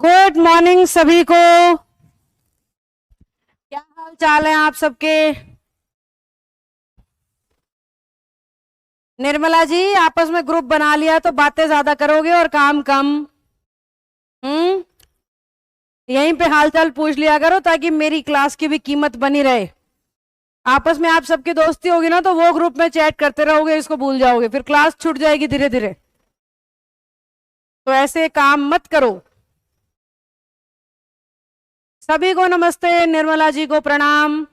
Good morning सभी को। क्या हाल चाल है आप सबके। निर्मला जी, आपस में ग्रुप बना लिया तो बातें ज्यादा करोगे और काम कम। हम्म। यहीं पे हालचाल पूछ लिया करो ताकि मेरी क्लास की भी कीमत बनी रहे। आपस में आप सबकी दोस्ती होगी ना तो वो ग्रुप में चैट करते रहोगे, इसको भूल जाओगे, फिर क्लास छूट जाएगी धीरे धीरे। तो ऐसे काम मत करो। सभी को नमस्ते, निर्मला जी को प्रणाम।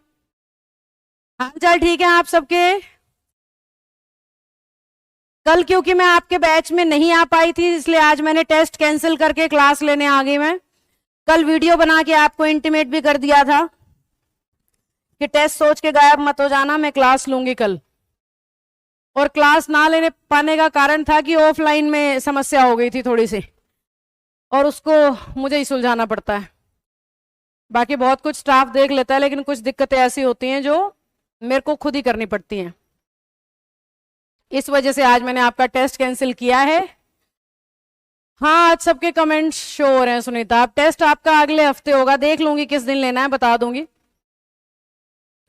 हालचाल ठीक है आप सबके। कल क्योंकि मैं आपके बैच में नहीं आ पाई थी इसलिए आज मैंने टेस्ट कैंसिल करके क्लास लेने आ गई। मैं कल वीडियो बना के आपको इंटीमेट भी कर दिया था कि टेस्ट सोच के गायब मत हो जाना, मैं क्लास लूंगी कल। और क्लास ना लेने पाने का कारण था कि ऑफलाइन में समस्या हो गई थी थोड़ी सी, और उसको मुझे ही सुलझाना पड़ता है। बाकी बहुत कुछ स्टाफ देख लेता है लेकिन कुछ दिक्कतें ऐसी होती हैं जो मेरे को खुद ही करनी पड़ती हैं। इस वजह से आज मैंने आपका टेस्ट कैंसिल किया है। हाँ, आज सबके कमेंट्स शो हो रहे हैं। सुनीता, आप टेस्ट आपका अगले हफ्ते होगा, देख लूंगी किस दिन लेना है, बता दूंगी।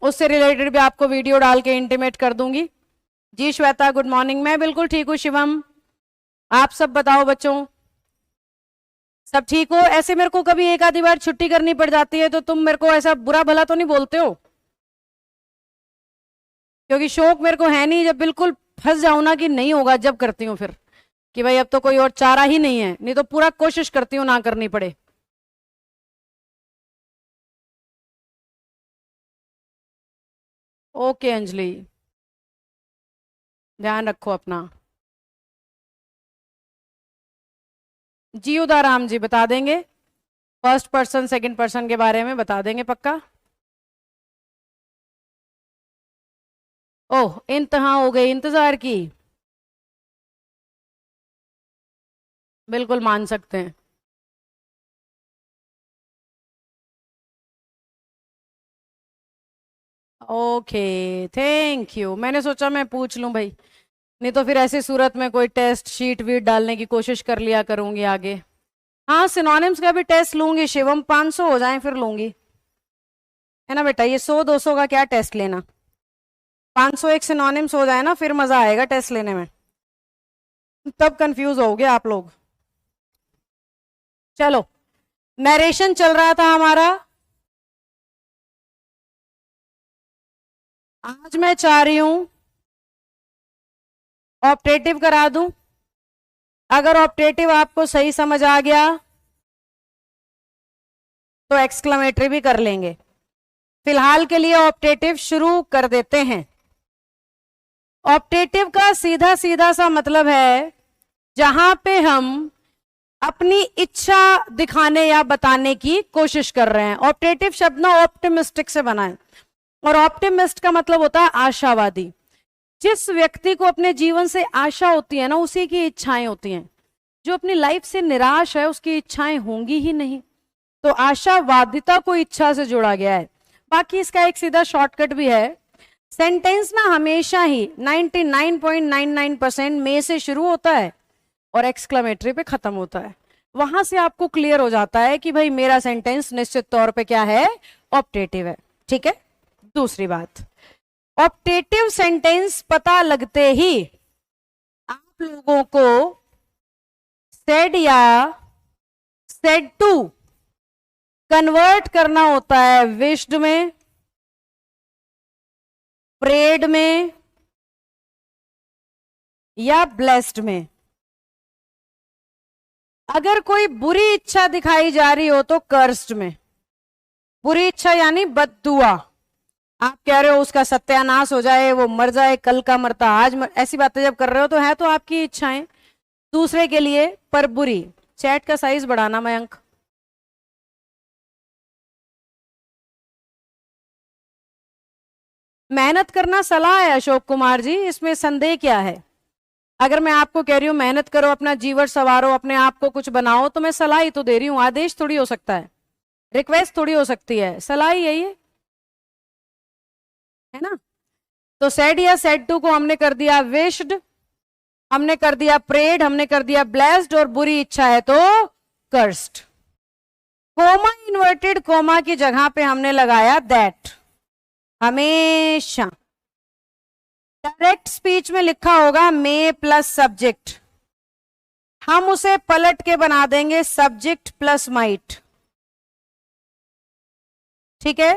उससे रिलेटेड भी आपको वीडियो डाल के इंटीमेट कर दूंगी। जी श्वेता, गुड मॉर्निंग। मैं बिल्कुल ठीक हूँ शिवम, आप सब बताओ बच्चों, सब ठीक हो। ऐसे मेरे को कभी एक आधी बार छुट्टी करनी पड़ जाती है तो तुम मेरे को ऐसा बुरा भला तो नहीं बोलते हो? क्योंकि शौक मेरे को है नहीं, जब बिल्कुल फंस जाऊं ना कि नहीं होगा जब करती हूँ फिर कि भाई अब तो कोई और चारा ही नहीं है, नहीं तो पूरा कोशिश करती हूँ ना करनी पड़े। ओके अंजलि, ध्यान रखो अपना। जी उदाराम जी बता देंगे, फर्स्ट पर्सन सेकंड पर्सन के बारे में बता देंगे पक्का। ओह, इंतहा हो गई इंतजार की, बिल्कुल मान सकते हैं। Okay, thank you. मैंने सोचा मैं पूछ लूं भाई, नहीं तो फिर ऐसी सूरत में कोई टेस्ट शीट वीट डालने की कोशिश कर लिया करूंगी आगे। हाँ, सिनोनिम्स का भी टेस्ट लूंगी शिवम, 500 हो जाए फिर लूंगी, है ना बेटा। ये 100-200 का क्या टेस्ट लेना, 500 एक सिनोनिम्स हो जाए ना, फिर मजा आएगा टेस्ट लेने में, तब कंफ्यूज होगे आप लोग। चलो, नरेशन चल रहा था हमारा। आज मैं चाह रही हूं ऑप्टेटिव करा दूं। अगर ऑप्टेटिव आपको सही समझ आ गया तो एक्सक्लेमेटरी भी कर लेंगे। फिलहाल के लिए ऑप्टेटिव शुरू कर देते हैं। ऑप्टेटिव का सीधा सीधा सा मतलब है जहां पे हम अपनी इच्छा दिखाने या बताने की कोशिश कर रहे हैं। ऑप्टेटिव शब्द ना ऑप्टिमिस्टिक से बना है, और ऑप्टिमिस्ट का मतलब होता है आशावादी। जिस व्यक्ति को अपने जीवन से आशा होती है ना, उसी की इच्छाएं होती हैं। जो अपनी लाइफ से निराश है उसकी इच्छाएं होंगी ही नहीं। तो आशावादिता को इच्छा से जोड़ा गया है। बाकी इसका एक सीधा शॉर्टकट भी है। सेंटेंस ना हमेशा ही 99.99% में से शुरू होता है और एक्सक्लेमेटरी पे खत्म होता है। वहां से आपको क्लियर हो जाता है कि भाई मेरा सेंटेंस निश्चित तौर पे क्या है, ऑप्टेटिव है। ठीक है। दूसरी बात, ऑप्टेटिव सेंटेंस पता लगते ही आप लोगों को सेड या सेड टू कन्वर्ट करना होता है विश्ड में, प्रेड में या ब्लेस्ड में। अगर कोई बुरी इच्छा दिखाई जा रही हो तो कर्स्ड में। बुरी इच्छा यानी बद्दुआ। आप कह रहे हो उसका सत्यानाश हो जाए, वो मर जाए, कल का मरता आज ऐसी बातें जब कर रहे हो तो है तो आपकी इच्छाएं दूसरे के लिए पर बुरी। चैट का साइज बढ़ाना मयंक। मेहनत करना सलाह है अशोक कुमार जी, इसमें संदेह क्या है। अगर मैं आपको कह रही हूं मेहनत करो, अपना जीवन संवारो, अपने आप को कुछ बनाओ, तो मैं सलाह ही तो दे रही हूं, आदेश थोड़ी हो सकता है, रिक्वेस्ट थोड़ी हो सकती है, सलाह ही यही है ना। तो सेड या सेड टू को हमने कर दिया विश्ड, हमने कर दिया प्रेड, हमने कर दिया ब्लेस्ड, और बुरी इच्छा है तो कर्स्ड। कोमा, इन्वर्टेड कोमा की जगह पे हमने लगाया दैट, हमेशा। डायरेक्ट स्पीच में लिखा होगा मे प्लस सब्जेक्ट, हम उसे पलट के बना देंगे सब्जेक्ट प्लस माइट, ठीक है।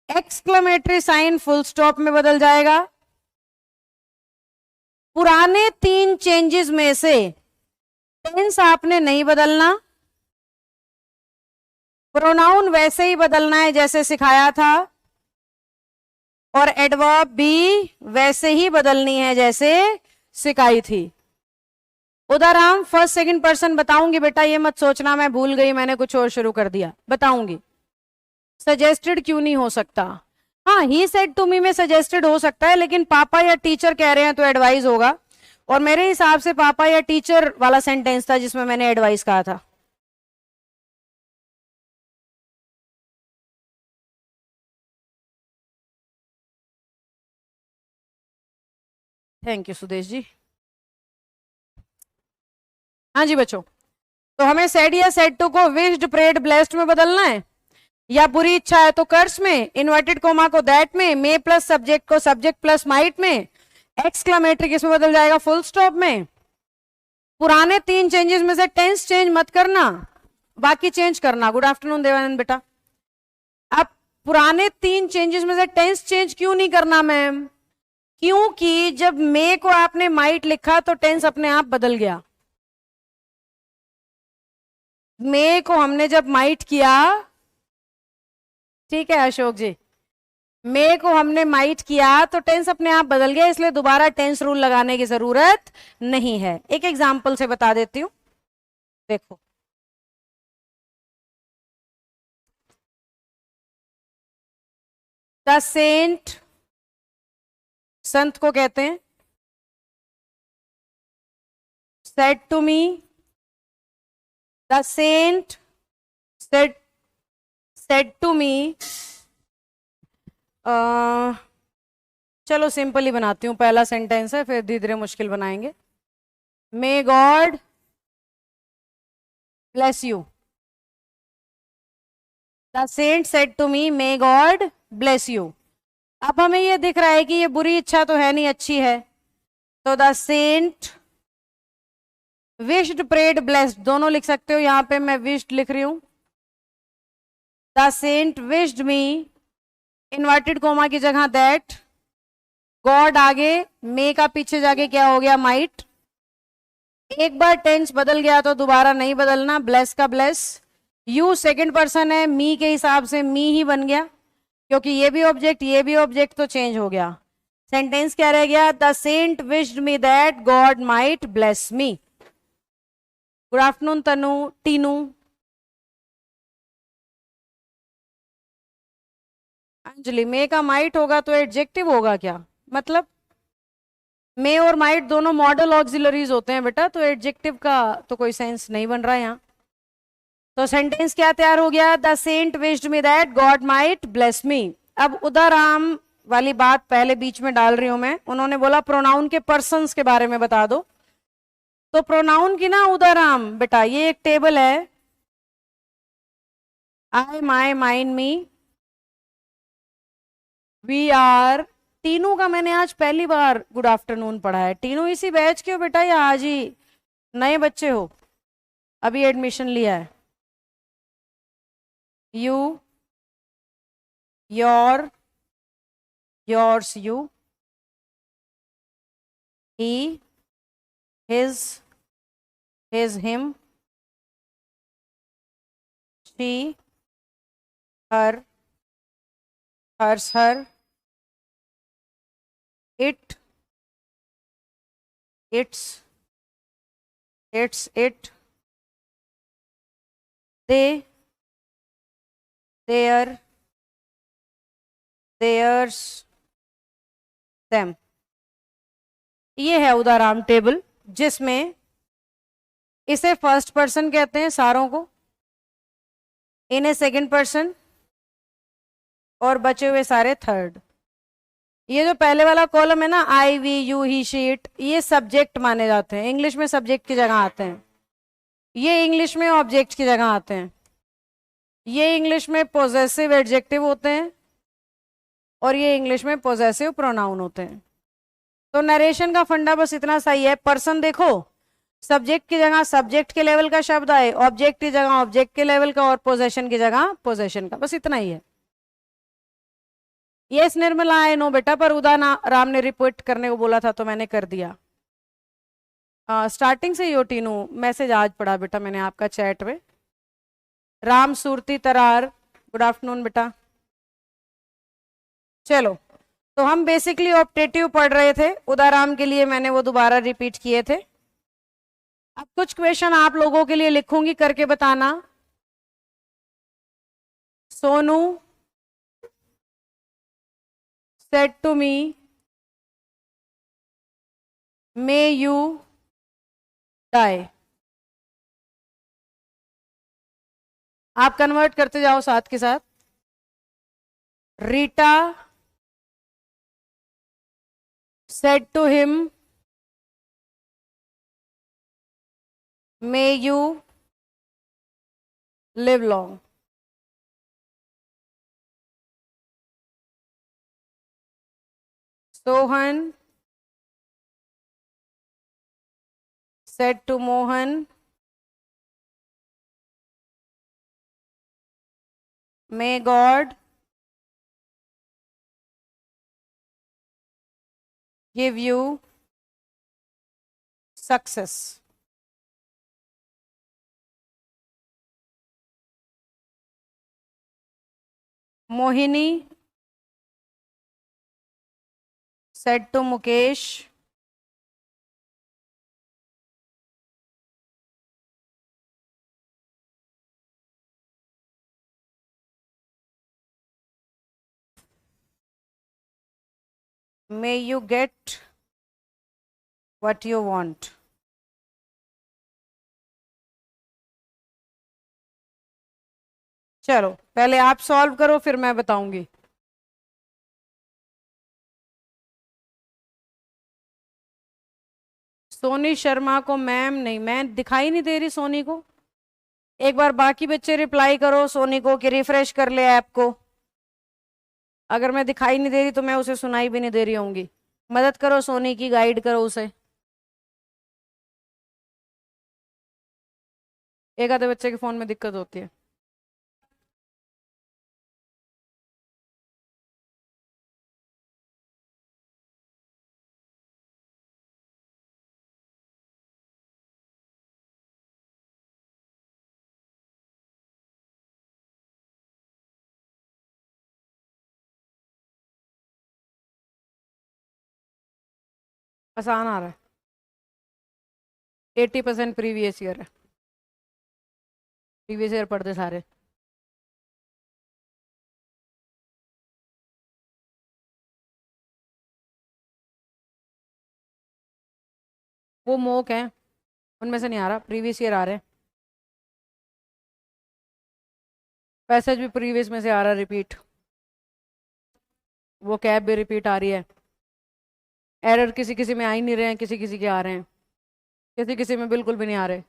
एक्सक्लेमेटरी साइन फुल स्टॉप में बदल जाएगा। पुराने 3 चेंजेस में से टेंस आपने नहीं बदलना, प्रोनाउन वैसे ही बदलना है जैसे सिखाया था, और एडवर्ब भी वैसे ही बदलनी है जैसे सिखाई थी। उदाहरण फर्स्ट सेकंड पर्सन बताऊंगी बेटा, ये मत सोचना मैं भूल गई, मैंने कुछ और शुरू कर दिया, बताऊंगी। सजेस्टेड क्यों नहीं हो सकता? हाँ, ही सेड टू मी में सजेस्टेड हो सकता है, लेकिन पापा या टीचर कह रहे हैं तो एडवाइस होगा, और मेरे हिसाब से पापा या टीचर वाला सेंटेंस था जिसमें मैंने एडवाइस कहा था। Thank you Sudesh ji. हाँ जी बच्चों, तो हमें सेड या सेड टू को विश्ड, प्रेड, ब्लेस्ड में बदलना है, या बुरी इच्छा है तो कर्स में, इन्वर्टेड कोमा को दैट में, मे प्लस सब्जेक्ट को सब्जेक्ट प्लस माइट में, एक्सक्लेमेटरी किसमें बदल जाएगा? फुल स्टॉप में। पुराने 3 चेंजेस में से टेंस चेंज मत करना, बाकी चेंज करना। गुड आफ्टरनून देवानंद बेटा। अब पुराने 3 चेंजेस में से टेंस चेंज क्यों नहीं करना मैम? क्योंकि जब मे को आपने माइट लिखा तो टेंस अपने आप बदल गया। मे को हमने जब माइट किया, ठीक है अशोक जी, मे को हमने माइट किया तो टेंस अपने आप बदल गया, इसलिए दोबारा टेंस रूल लगाने की जरूरत नहीं है। एक एग्जांपल से बता देती हूं, देखो। द सेंट, संत को कहते हैं, said to me, the saint said to me. चलो सिंपल ही बनाती हूँ, पहला सेंटेंस है, फिर धीरे धीरे मुश्किल बनाएंगे। May God bless you. The saint said to me may God bless you. अब हमें ये दिख रहा है कि ये बुरी इच्छा तो है नहीं, अच्छी है, तो the saint wished, prayed, blessed दोनों लिख सकते हो, यहां पे मैं विश्ड लिख रही हूं। The saint wished me, inverted comma की जगह दैट, गॉड आगे, मे का पीछे जाके क्या हो गया? माइट। एक बार टेंस बदल गया तो दोबारा नहीं बदलना, ब्लेस का ब्लेस। यू सेकंड पर्सन है, मी के हिसाब से मी ही बन गया, क्योंकि ये भी ऑब्जेक्ट ये भी ऑब्जेक्ट, तो चेंज हो गया। सेंटेंस क्या रह गया? The saint wished me that God might bless me. Good afternoon Tanu, Tinu. Anjali, may का माइट होगा तो एडजेक्टिव होगा क्या? मतलब मे और माइट दोनों मॉडल ऑक्सिलरीज होते हैं बेटा, तो एडजेक्टिव का तो कोई सेंस नहीं बन रहा है यहाँ। तो सेंटेंस क्या तैयार हो गया? The saint wished me that God might bless me. अब उदाराम वाली बात पहले बीच में डाल रही हूं मैं, उन्होंने बोला प्रोनाउन के पर्सन्स के बारे में बता दो, तो प्रोनाउन की ना उदाराम बेटा, ये एक टेबल है, आई, माई, माइन, मी, वी आर। तीनों का मैंने आज पहली बार गुड आफ्टरनून पढ़ा है। तीनों इसी बैच के हो बेटा या आज ही नए बच्चे हो, अभी एडमिशन लिया है? You, your, yours, you, he, his, him, she, her, hers, her, it, its, it, they, their, theirs, them. ये है उदाराम टेबल, जिसमें इसे फर्स्ट पर्सन कहते हैं सारों को, इन्हें सेकंड पर्सन, और बचे हुए सारे थर्ड। ये जो पहले वाला कॉलम है ना, I, we, you, he, she, it, ये सब्जेक्ट माने जाते हैं, इंग्लिश में सब्जेक्ट की जगह आते हैं। ये इंग्लिश में ऑब्जेक्ट की जगह आते हैं। ये इंग्लिश में पोजेसिव एडजेक्टिव होते हैं और ये इंग्लिश में पोजेसिव प्रोनाउन होते हैं। तो नरेशन का फंडा बस इतना सही है, पर्सन देखो सब्जेक्ट की जगह सब्जेक्ट के लेवल का शब्द आए, ऑब्जेक्ट की जगह ऑब्जेक्ट के लेवल का और पोजेशन की जगह पोजेशन का, बस इतना ही है। यस निर्मला आई नो बेटा, पर उदा राम ने रिपोर्ट करने को बोला था तो मैंने कर दिया। स्टार्टिंग से यो टीनू मैसेज आज पढ़ा बेटा मैंने आपका चैट में। राम सूरती तरार, गुड आफ्टरनून बेटा। चलो, तो हम बेसिकली ऑप्टेटिव पढ़ रहे थे, उदाराम के लिए मैंने वो दोबारा रिपीट किए थे। अब कुछ क्वेश्चन आप लोगों के लिए लिखूंगी, करके बताना। Sonu said to me, may you die। आप कन्वर्ट करते जाओ साथ के साथ। Rita said to him, may you live long। Sohan said to Mohan, may God give you success। Mohini said to Mukesh, may you get what you want। चलो पहले आप solve करो फिर मैं बताऊंगी। सोनी शर्मा को मैम नहीं, मैं दिखाई नहीं दे रही सोनी को। एक बार बाकी बच्चे रिप्लाई करो सोनी को कि रिफ्रेश कर ले ऐप को। अगर मैं दिखाई नहीं दे रही तो मैं उसे सुनाई भी नहीं दे रही होंगी। मदद करो सोनी की, गाइड करो उसे। एक आधे बच्चे के फोन में दिक्कत होती है। आसान आ रहा है, 80% प्रीवियस ईयर है। प्रीवियस ईयर पढ़ते सारे। वो मोक है, उनमें से नहीं आ रहा, प्रीवियस ईयर आ रहे हैं। पैसेज भी प्रीवियस में से आ रहा है रिपीट। वो कैब भी रिपीट आ रही है। एरर किसी किसी में आ ही नहीं रहे हैं, किसी किसी के आ रहे हैं, किसी किसी में बिल्कुल भी नहीं आ रहे।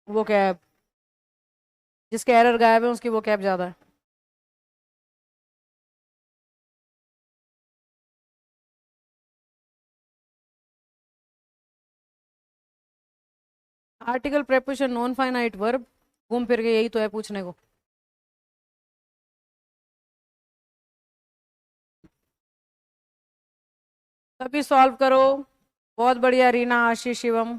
वो कैब जिसके एरर गायब है उसकी वो कैब ज्यादा है। Article preposition non finite verb, घूम फिर के यही तो है पूछने को। तभी सॉल्व करो। बहुत बढ़िया रीना, आशीष, शिवम।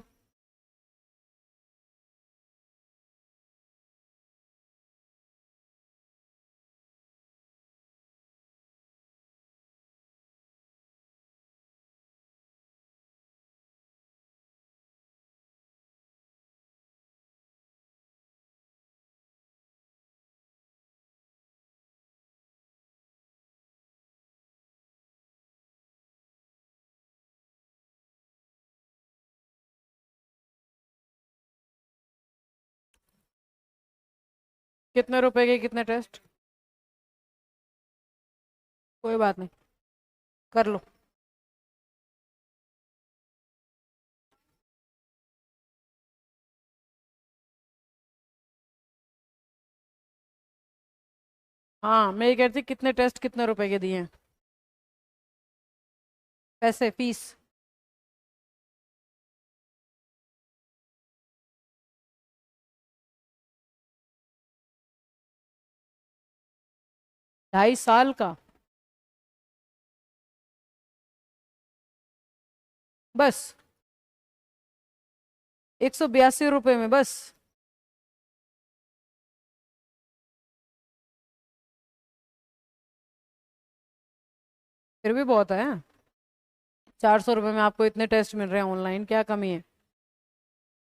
कितने रुपए के कितने टेस्ट? कोई बात नहीं, कर लो। हाँ, मैं ये कह रही थी कितने टेस्ट कितने रुपए के दिए हैं? पैसे, फीस। 2.5 साल का? बस 182 रुपये में बस? फिर भी बहुत है। 400 रुपये में आपको इतने टेस्ट मिल रहे हैं ऑनलाइन, क्या कमी है?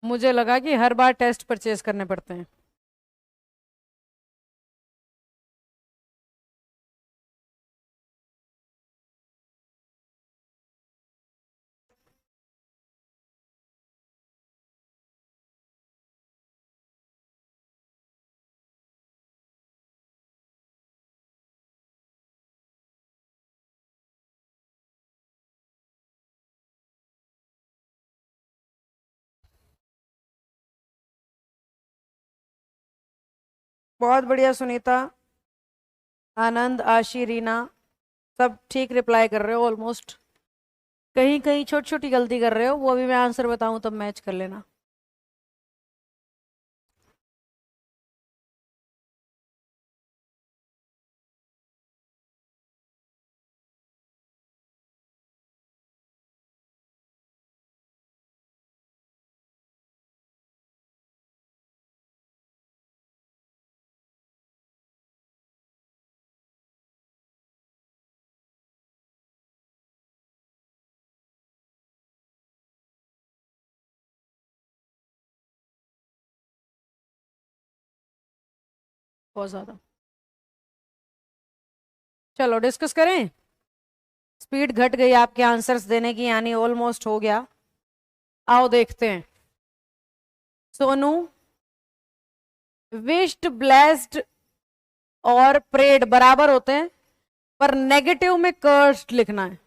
मुझे लगा कि हर बार टेस्ट परचेज करने पड़ते हैं। बहुत बढ़िया सुनीता, आनंद, आशी, रीना, सब ठीक रिप्लाई कर रहे हो ऑलमोस्ट। कहीं कहीं छोटी छोटी गलती कर रहे हो, वो अभी मैं आंसर बताऊं तब मैच कर लेना। बहुत ज्यादा। चलो डिस्कस करें। स्पीड घट गई आपके आंसर्स देने की, यानी ऑलमोस्ट हो गया। आओ देखते हैं। सोनू, विश्ड, ब्लेस्ड और प्रेड बराबर होते हैं, पर नेगेटिव में कर्स्ड लिखना है।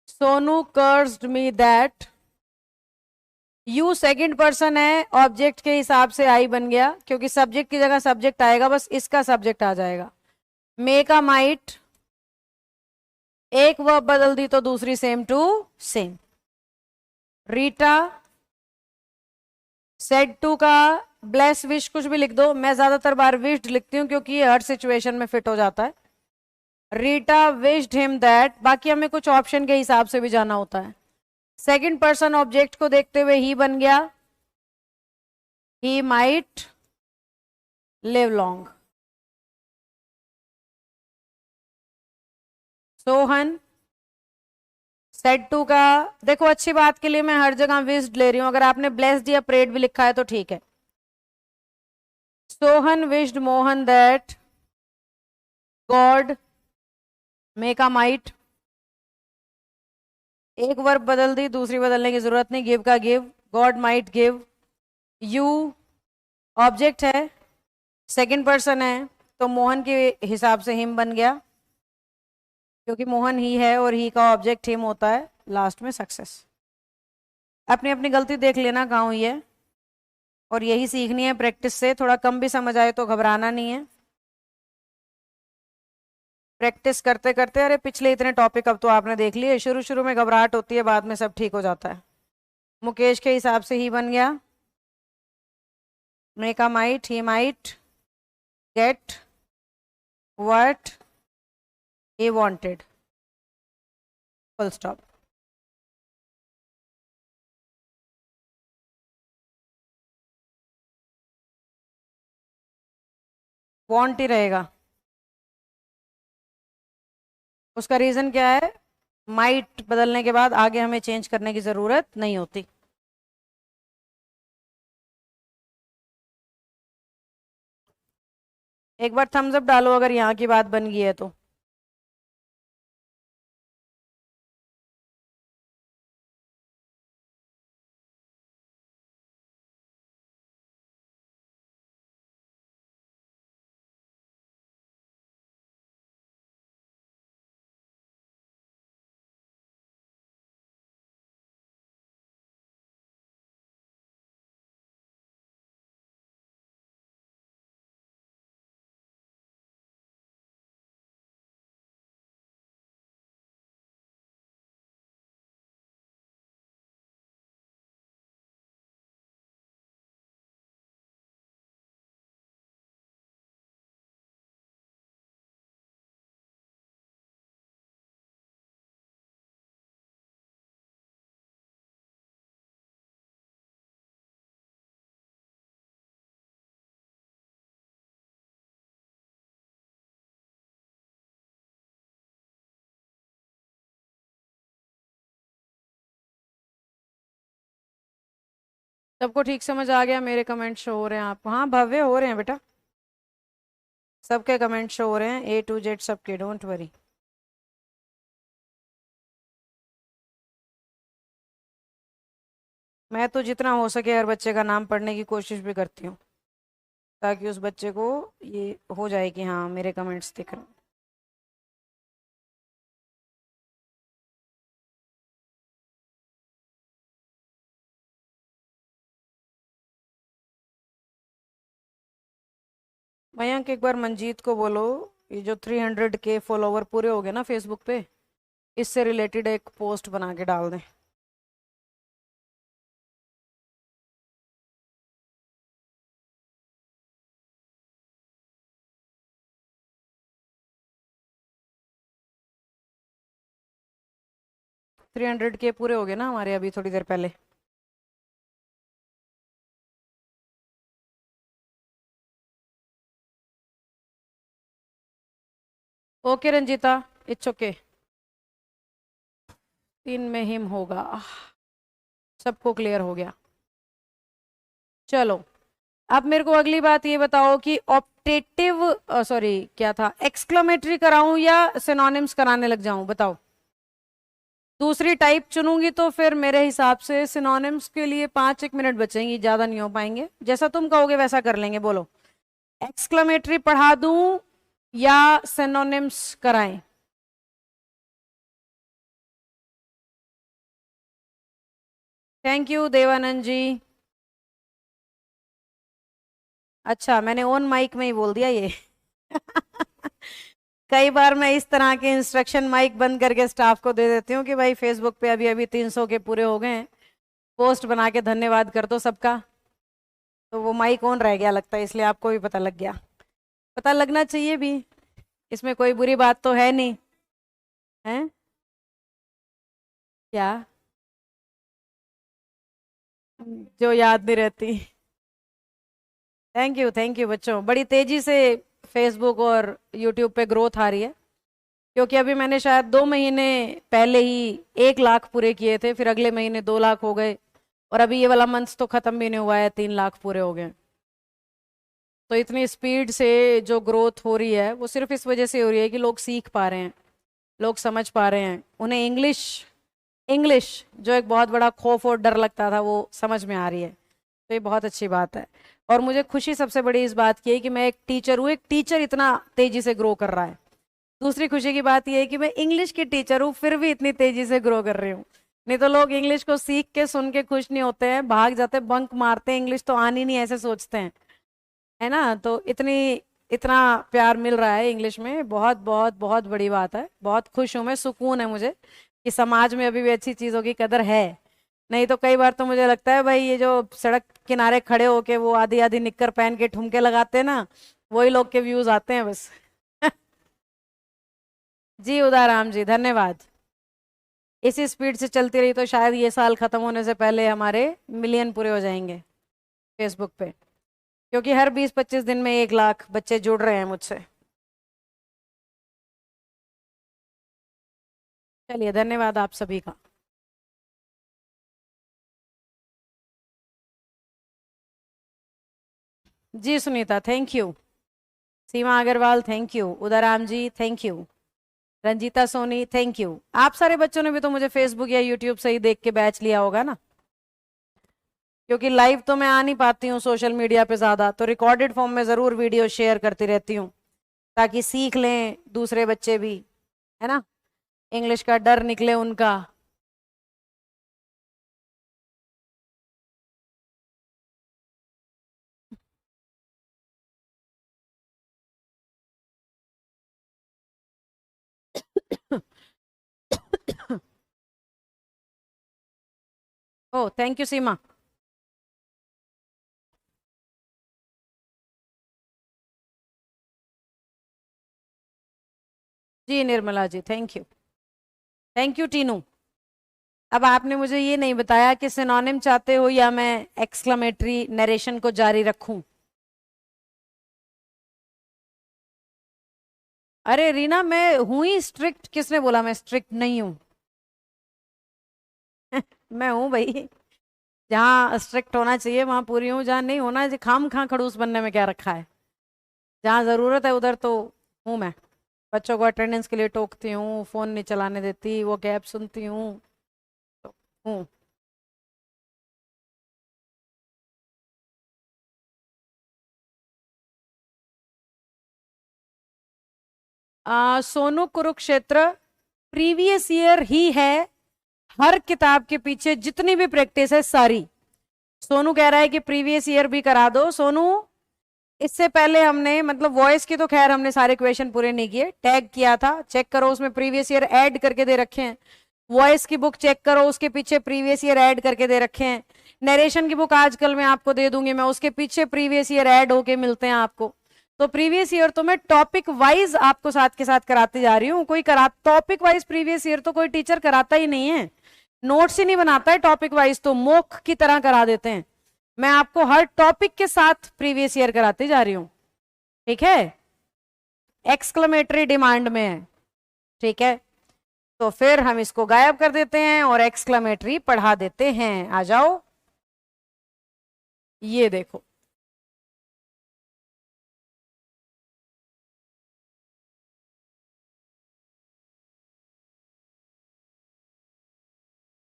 Sonu cursed me that. You second person है, ऑब्जेक्ट के हिसाब से आई बन गया, क्योंकि सब्जेक्ट की जगह सब्जेक्ट आएगा, बस इसका सब्जेक्ट आ जाएगा। मे का माइट, एक वर्ब बदल दी तो दूसरी same to same. Rita, said to का ब्लेस विश कुछ भी लिख दो, मैं ज्यादातर बार विश्ड लिखती हूँ क्योंकि ये हर सिचुएशन में फिट हो जाता है। रीटा विश्ड हिम दैट, बाकी हमें कुछ ऑप्शन के हिसाब से भी जाना होता है। सेकंड पर्सन ऑब्जेक्ट को देखते हुए ही बन गया, he might live long. Sohan, said to का, देखो अच्छी बात के लिए मैं हर जगह विश्ड ले रही हूं, अगर आपने ब्लेस्ड या प्रेड भी लिखा है तो ठीक है। Sohan wished Mohan that God make a might, एक वर्ब बदल दी, दूसरी बदलने की जरूरत नहीं, गिव का give, God might give. You object है, सेकंड पर्सन है, तो मोहन के हिसाब से हिम बन गया, क्योंकि मोहन ही है और ही का ऑब्जेक्ट हिम होता है, लास्ट में सक्सेस। अपनी अपनी गलती देख लेना कहाँ हुई है, और यही सीखनी है प्रैक्टिस से। थोड़ा कम भी समझ आए तो घबराना नहीं है, प्रैक्टिस करते करते। अरे पिछले इतने टॉपिक अब तो आपने देख लिए, शुरू शुरू में घबराहट होती है, बाद में सब ठीक हो जाता है। मुकेश के हिसाब से ही बन गया, make a might, he might get what he wanted, full stop। want ही रहेगा, उसका रीजन क्या है, माइट बदलने के बाद आगे हमें चेंज करने की जरूरत नहीं होती। एक बार थम्स अप डालो अगर यहाँ की बात बन गई है तो। सबको ठीक समझ आ गया? मेरे कमेंट शो हो रहे हैं आपको? हाँ भव्य, हो रहे हैं बेटा, सबके कमेंट शो हो रहे हैं, A to Z सबके, डोंट वरी। मैं तो जितना हो सके हर बच्चे का नाम पढ़ने की कोशिश भी करती हूँ, ताकि उस बच्चे को ये हो जाए कि हाँ मेरे कमेंट्स दिख रहे हैं। मयंक एक बार मंजीत को बोलो, ये जो 300K फॉलोवर पूरे हो गए ना फेसबुक पे, इससे रिलेटेड एक पोस्ट बना के डाल दें। थ्री 300K पूरे हो गए ना हमारे अभी थोड़ी देर पहले। ओके रंजीता, इट्स ओके, 3 में हिम होगा। सबको क्लियर हो गया। चलो, अब मेरे को अगली बात ये बताओ कि ऑप्टेटिव, सॉरी क्या था, एक्सक्लेमेटरी कराऊं या सिनोनिम्स कराने लग जाऊं, बताओ। दूसरी टाइप चुनूंगी तो फिर मेरे हिसाब से सिनोनिम्स के लिए 5 एक मिनट बचेंगी, ज्यादा नहीं हो पाएंगे। जैसा तुम कहोगे वैसा कर लेंगे। बोलो, एक्सक्लेमेटरी पढ़ा दूं या सिनोनिम्स कराएं? थैंक यू देवानंद जी। अच्छा, मैंने ऑन माइक में ही बोल दिया ये। कई बार मैं इस तरह के इंस्ट्रक्शन माइक बंद करके स्टाफ को दे देती हूँ कि भाई फेसबुक पे अभी अभी 300 के पूरे हो गए हैं, पोस्ट बना के धन्यवाद कर दो सबका। तो वो माइक ऑन रह गया लगता है, इसलिए आपको भी पता लग गया। पता लगना चाहिए भी, इसमें कोई बुरी बात तो है नहीं, है क्या? जो याद नहीं रहती। थैंक यू बच्चों, बड़ी तेजी से फेसबुक और यूट्यूब पे ग्रोथ आ रही है, क्योंकि अभी मैंने शायद 2 महीने पहले ही 1 लाख पूरे किए थे, फिर अगले महीने 2 लाख हो गए, और अभी ये वाला मंथ तो खत्म भी नहीं हुआ है, 3 लाख पूरे हो गए। तो इतनी स्पीड से जो ग्रोथ हो रही है वो सिर्फ इस वजह से हो रही है कि लोग सीख पा रहे हैं, लोग समझ पा रहे हैं, उन्हें इंग्लिश, इंग्लिश जो एक बहुत बड़ा खौफ और डर लगता था वो समझ में आ रही है। तो ये बहुत अच्छी बात है। और मुझे खुशी सबसे बड़ी इस बात की है कि मैं एक टीचर हूँ, एक टीचर इतना तेजी से ग्रो कर रहा है। दूसरी खुशी की बात यह है कि मैं इंग्लिश की टीचर हूँ, फिर भी इतनी तेजी से ग्रो कर रही हूँ। नहीं तो लोग इंग्लिश को सीख के सुन के खुश नहीं होते हैं, भाग जाते, बंक मारते हैं, इंग्लिश तो आनी नहीं ऐसे सोचते हैं, है ना। तो इतना प्यार मिल रहा है इंग्लिश में, बहुत बहुत बहुत बड़ी बात है। बहुत खुश हूँ मैं, सुकून है मुझे कि समाज में अभी भी अच्छी चीज़ों की कदर है। नहीं तो कई बार तो मुझे लगता है भाई, ये जो सड़क किनारे खड़े होके वो आधी आधी निक्कर पहन के ठुमके लगाते हैं ना, वही लोग के व्यूज आते हैं बस। जी उदाराम जी, धन्यवाद। इसी स्पीड से चलती रही तो शायद ये साल खत्म होने से पहले हमारे मिलियन पूरे हो जाएंगे फेसबुक पे, क्योंकि हर 20-25 दिन में 1 लाख बच्चे जुड़ रहे हैं मुझसे। चलिए, धन्यवाद आप सभी का। जी Sunita, thank you. Seema Agarwal, thank you. Udaram ji, thank you. Ranjita Soni, thank you. आप सारे बच्चों ने भी तो मुझे फेसबुक या यूट्यूब से ही देख के बैच लिया होगा ना, क्योंकि लाइव तो मैं आ नहीं पाती हूँ सोशल मीडिया पे ज्यादा, तो रिकॉर्डेड फॉर्म में जरूर वीडियो शेयर करती रहती हूँ, ताकि सीख लें दूसरे बच्चे भी, है ना, इंग्लिश का डर निकले उनका। Oh thank you Seema. जी Nirmala ji, thank you. Thank you Tinu. अब आपने मुझे ये नहीं बताया कि सिनोनिम चाहते हो या मैं एक्सक्लेमेटरी नरेशन को जारी रखूं। अरे रीना, मैं हूं ही स्ट्रिक्ट, किसने बोला मैं स्ट्रिक्ट नहीं हूं? मैं हूं भाई। जहाँ स्ट्रिक्ट होना चाहिए वहां पूरी हूँ, जहाँ नहीं होना चाहिए खाम खा खड़ूस बनने में क्या रखा है। जहाँ जरूरत है उधर तो हूँ मैं। बच्चों को अटेंडेंस के लिए टोकती हूँ, फोन नहीं चलाने देती, वो गैप सुनती हूँ, तो हूँ। सोनू कुरुक्षेत्र प्रीवियस ईयर ही है, हर किताब के पीछे जितनी भी प्रैक्टिस है सारी। सोनू कह रहा है कि प्रीवियस ईयर भी करा दो। सोनू, इससे पहले हमने मतलब वॉइस की तो खैर हमने सारे क्वेश्चन पूरे नहीं किए, टैग किया था, चेक करो उसमें प्रीवियस ईयर ऐड करके दे रखे हैं। वॉइस की बुक चेक करो, उसके पीछे प्रीवियस ईयर ऐड करके दे रखे हैं। नरेशन की बुक आजकल मैं आपको दे दूंगी, मैं उसके पीछे प्रीवियस ईयर ऐड होके मिलते हैं आपको। तो प्रीवियस ईयर तो मैं टॉपिक वाइज आपको साथ के साथ कराती जा रही हूँ। कोई करा टॉपिक वाइज प्रीवियस ईयर तो कोई टीचर कराता ही नहीं है, नोट्स ही नहीं बनाता है टॉपिक वाइज, तो मोक की तरह करा देते हैं। मैं आपको हर टॉपिक के साथ प्रीवियस ईयर कराती जा रही हूं, ठीक है। एक्सक्लेमेटरी डिमांड में है, ठीक है। तो फिर हम इसको गायब कर देते हैं और एक्सक्लेमेटरी पढ़ा देते हैं। आ जाओ, ये देखो।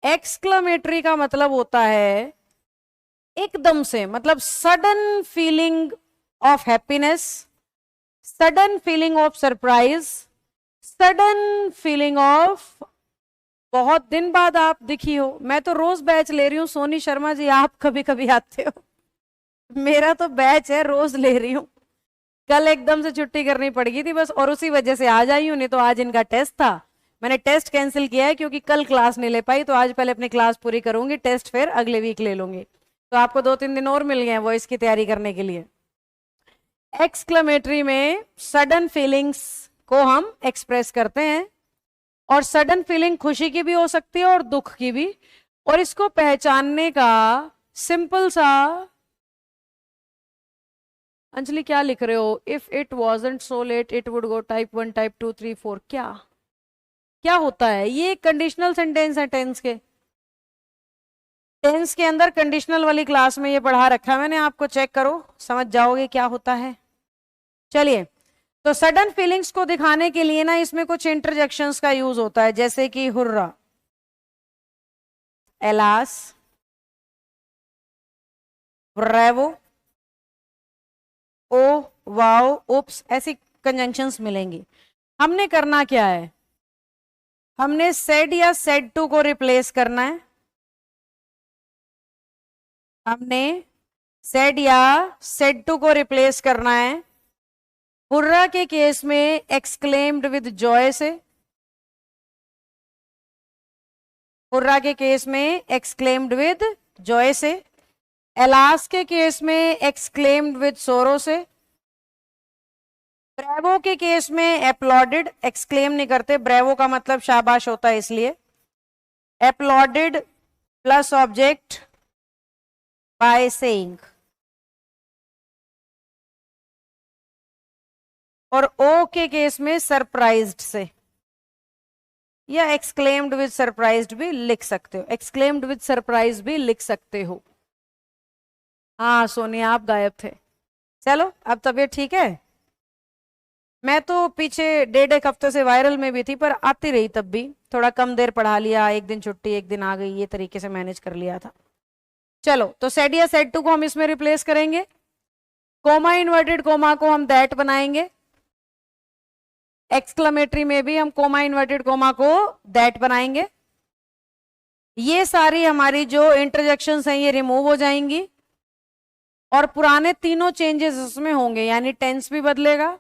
एक्सक्लेमेटरी का मतलब होता है एकदम से, मतलब sudden feeling of happiness, sudden feeling of surprise, sudden feeling of बहुत दिन बाद आप दिखी हो। मैं तो रोज बैच ले रही हूँ सोनी शर्मा जी, आप कभी कभी आते हो। मेरा तो बैच है, रोज ले रही हूँ। कल एकदम से छुट्टी करनी पड़ गई थी बस, और उसी वजह से आज आई हूँ, नहीं तो आज इनका टेस्ट था। मैंने टेस्ट कैंसिल किया है क्योंकि कल क्लास नहीं ले पाई, तो आज पहले अपनी क्लास पूरी करूंगी, टेस्ट फिर अगले वीक ले लूंगी। तो आपको 2-3 दिन और मिल गए हैं वॉइस की तैयारी करने के लिए। एक्सक्लेमेटरी में सडन फीलिंग्स को हम एक्सप्रेस करते हैं, और सडन फीलिंग खुशी की भी हो सकती है और दुख की भी। और इसको पहचानने का सिंपल सा, अंजलि क्या लिख रहे हो? If it wasn't so let it would go type 1 type 2 3 4, क्या क्या होता है? ये कंडीशनल सेंटेंस है टेंस के। टेंस के अंदर कंडीशनल वाली क्लास में ये पढ़ा रखा है मैंने, आपको चेक करो, समझ जाओगे क्या होता है। चलिए, तो सडन फीलिंग्स को दिखाने के लिए ना इसमें कुछ इंटरजेक्शंस का यूज होता है, जैसे कि हुर्रा, एलास, ब्रेवो, ओ, वाओ, उप्स, ऐसी कंजंक्शंस मिलेंगी। हमने करना क्या है? हमने सेड या सेड टू को रिप्लेस करना है। हमने सेड या सेड टू को रिप्लेस करना है। हुर्रा के केस में एक्सक्लेम्ड विद जॉय से, हुर्रा के केस में एक्सक्लेम्ड विद जॉय से। एलास के केस में एक्सक्लेम्ड विद सोरो से। ब्रेवो के केस में एप्लॉडिड, एक्सक्लेम नहीं करते, ब्रेवो का मतलब शाबाश होता है इसलिए। एप्लॉडिड प्लस ऑब्जेक्ट बाय सेइंग। और ओ के केस में सरप्राइज्ड से, या एक्सक्लेम्ड विद सरप्राइज्ड भी लिख सकते हो, एक्सक्लेम्ड विद सरप्राइज भी लिख सकते हो। हाँ सोनिया, आप गायब थे। चलो, अब तबीयत ठीक है? मैं तो पीछे 1.5 हफ्ते से वायरल में भी थी, पर आती रही, तब भी थोड़ा कम देर पढ़ा लिया, एक दिन छुट्टी एक दिन आ गई, ये तरीके से मैनेज कर लिया था। चलो, तो सेड या सेड टू को हम इसमें रिप्लेस करेंगे। कोमा इन्वर्टेड कोमा को हम दैट बनाएंगे। एक्सक्लेमेटरी में भी हम कोमा इन्वर्टेड कोमा को दैट बनाएंगे। ये सारी हमारी जो इंटरजेक्शंस हैं ये रिमूव हो जाएंगी, और पुराने तीनों चेंजेस इसमें होंगे, यानी टेंस भी बदलेगा,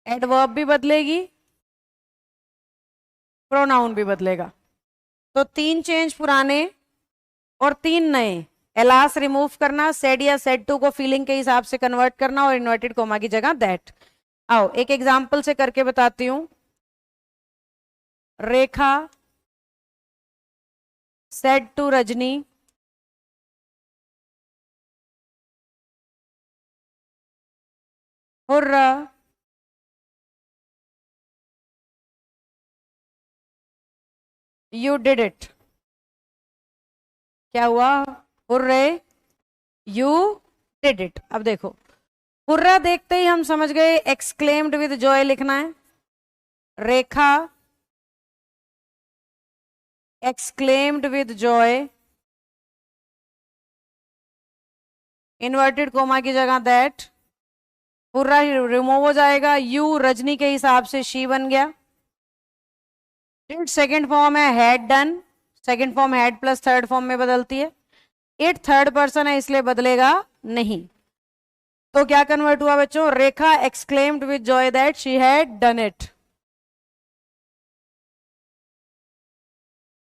एडवर्ब भी बदलेगी, प्रोनाउन भी बदलेगा। तो 3 चेंज पुराने और 3 नए। एलास रिमूव करना, सेड या सेड टू को फीलिंग के हिसाब से कन्वर्ट करना, और इन्वर्टेड कोमा की जगह दैट। आओ एक एग्जाम्पल से करके बताती हूं। Rekha said to Rajni, hurrah you did it. क्या हुआ? Hurray, you did it. अब देखो, हुर्रा देखते ही हम समझ गए एक्सक्लेम्ड विद जॉय लिखना है। Rekha exclaimed with joy, inverted comma की जगह दैट, हुर्रा रिमूव हो जाएगा, यू रजनी के हिसाब से शी बन गया। डिड सेकंड फॉर्म है had done, second form had plus third form में बदलती है। इट थर्ड पर्सन है इसलिए बदलेगा नहीं। तो क्या कन्वर्ट हुआ बच्चों? Rekha exclaimed with joy that she had done it.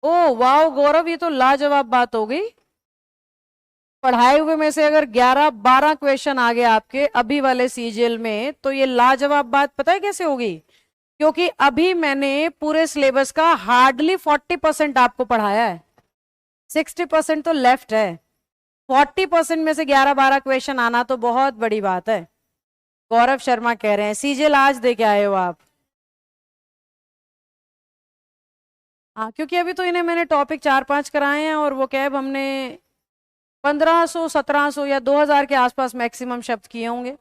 Oh wow Gaurav, ये तो लाजवाब बात हो गई। पढ़ाए हुए में से अगर 11-12 क्वेश्चन आ गए आपके अभी वाले सीजीएल में, तो ये लाजवाब बात पता है कैसे होगी? क्योंकि अभी मैंने पूरे सिलेबस का हार्डली 40% आपको पढ़ाया है, 60% तो लेफ्ट है। 40% में से 11-12 क्वेश्चन आना तो बहुत बड़ी बात है। गौरव शर्मा कह रहे हैं सीजीएल आज दे के आए हो आप? हाँ, क्योंकि अभी तो इन्हें मैंने टॉपिक 4-5 कराए हैं और वो कैब हमने 1500, 1700 या 2000 के आसपास मैक्सिमम शब्द किए होंगे।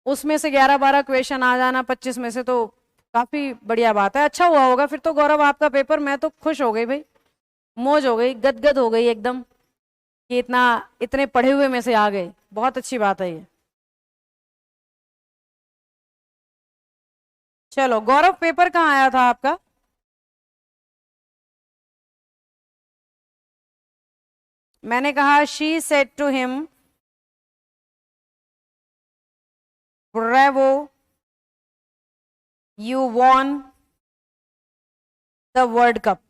उसमें से 11-12 क्वेश्चन आ जाना 25 में से तो काफी बढ़िया बात है। अच्छा हुआ होगा फिर तो गौरव आपका पेपर, मैं तो खुश हो गई भाई, मौज हो गई, गदगद हो गई एकदम कि इतने पढ़े हुए में से आ गए। बहुत अच्छी बात है ये। चलो गौरव, पेपर कहाँ आया था आपका? मैंने कहा she said to him, bravo, you won the world cup.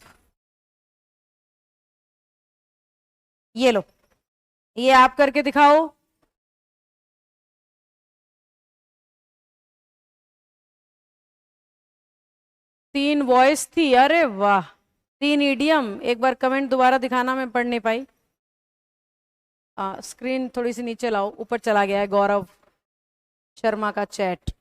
ये लो, ये आप करके दिखाओ। तीन वॉइस थी, अरे वाह। 3 ईडियम, एक बार कमेंट दोबारा दिखाना, मैं पढ़ नहीं पाई। स्क्रीन थोड़ी सी नीचे लाओ, ऊपर चला गया है गौरव शर्मा का चैट।